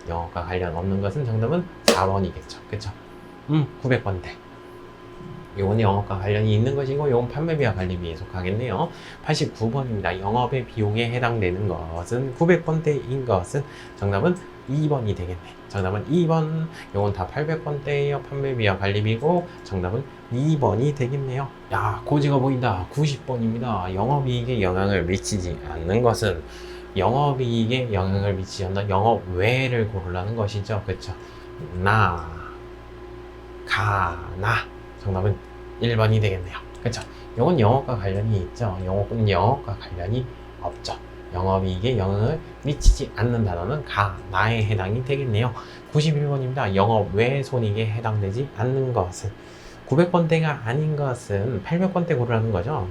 영업과 관련 없는 것은 정답은 4번이겠죠. 그쵸? 900번대. 요건 영업과 관련이 있는 것이고, 요건 판매비와 관리비에 속하겠네요. 89번입니다. 영업의 비용에 해당되는 것은 900번대인 것은 정답은 2번이 되겠네. 정답은 2번. 요건 다 800번대예요. 판매비와 관리비고 정답은 2번이 되겠네요. 야, 고지가 보인다. 90번입니다. 영업이익에 영향을 미치지 않는 것은 영업이익에 영향을 미치지 않는 영업 외를 고르라는 것이죠. 그렇죠? 나, 가, 나. 정답은 1번이 되겠네요. 그렇죠? 이건 영업과 관련이 있죠. 영업은 영업과 관련이 없죠. 영업이익에 영향을 미치지 않는 단어는 가, 나에 해당이 되겠네요. 91번입니다. 영업 외 손익에 해당되지 않는 것은 900번대가 아닌 것은 800번대 고르라는 거죠.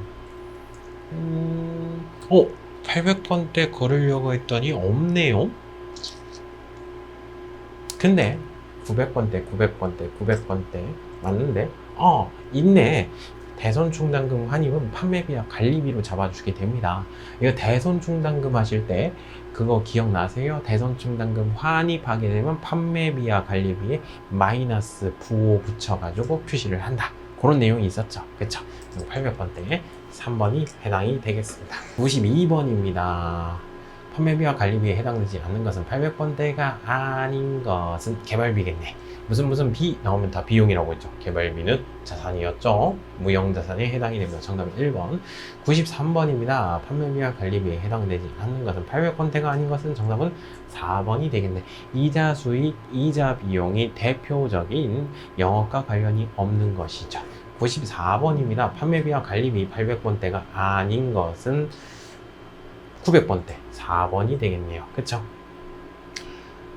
800번대 고르려고 했더니 없네요. 근데 900번대 맞는데? 있네. 대손충당금 환입은 판매비와 관리비로 잡아주게 됩니다. 이거 대손충당금 하실 때 그거 기억나세요? 대손충당금 환입하게 되면 판매비와 관리비에 마이너스 부호 붙여가지고 표시를 한다. 그런 내용이 있었죠. 그쵸? 800번대에 3번이 해당이 되겠습니다. 92번입니다. 판매비와 관리비에 해당되지 않는 것은 800번대가 아닌 것은 개발비겠네. 무슨 비 나오면 다 비용이라고 했죠. 개발비는 자산이었죠. 무형자산에 해당이 됩니다. 정답은 1번. 93번입니다. 판매비와 관리비에 해당되지 않는 것은 800번대가 아닌 것은 정답은 4번이 되겠네. 이자 수익, 이자 비용이 대표적인 영업과 관련이 없는 것이죠. 94번입니다. 판매비와 관리비 800번대가 아닌 것은 900번대 4번이 되겠네요. 그쵸?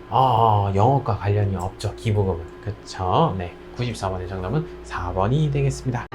영업과 관련이 없죠. 기부금은. 그쵸? 네. 94번의 정답은 4번이 되겠습니다.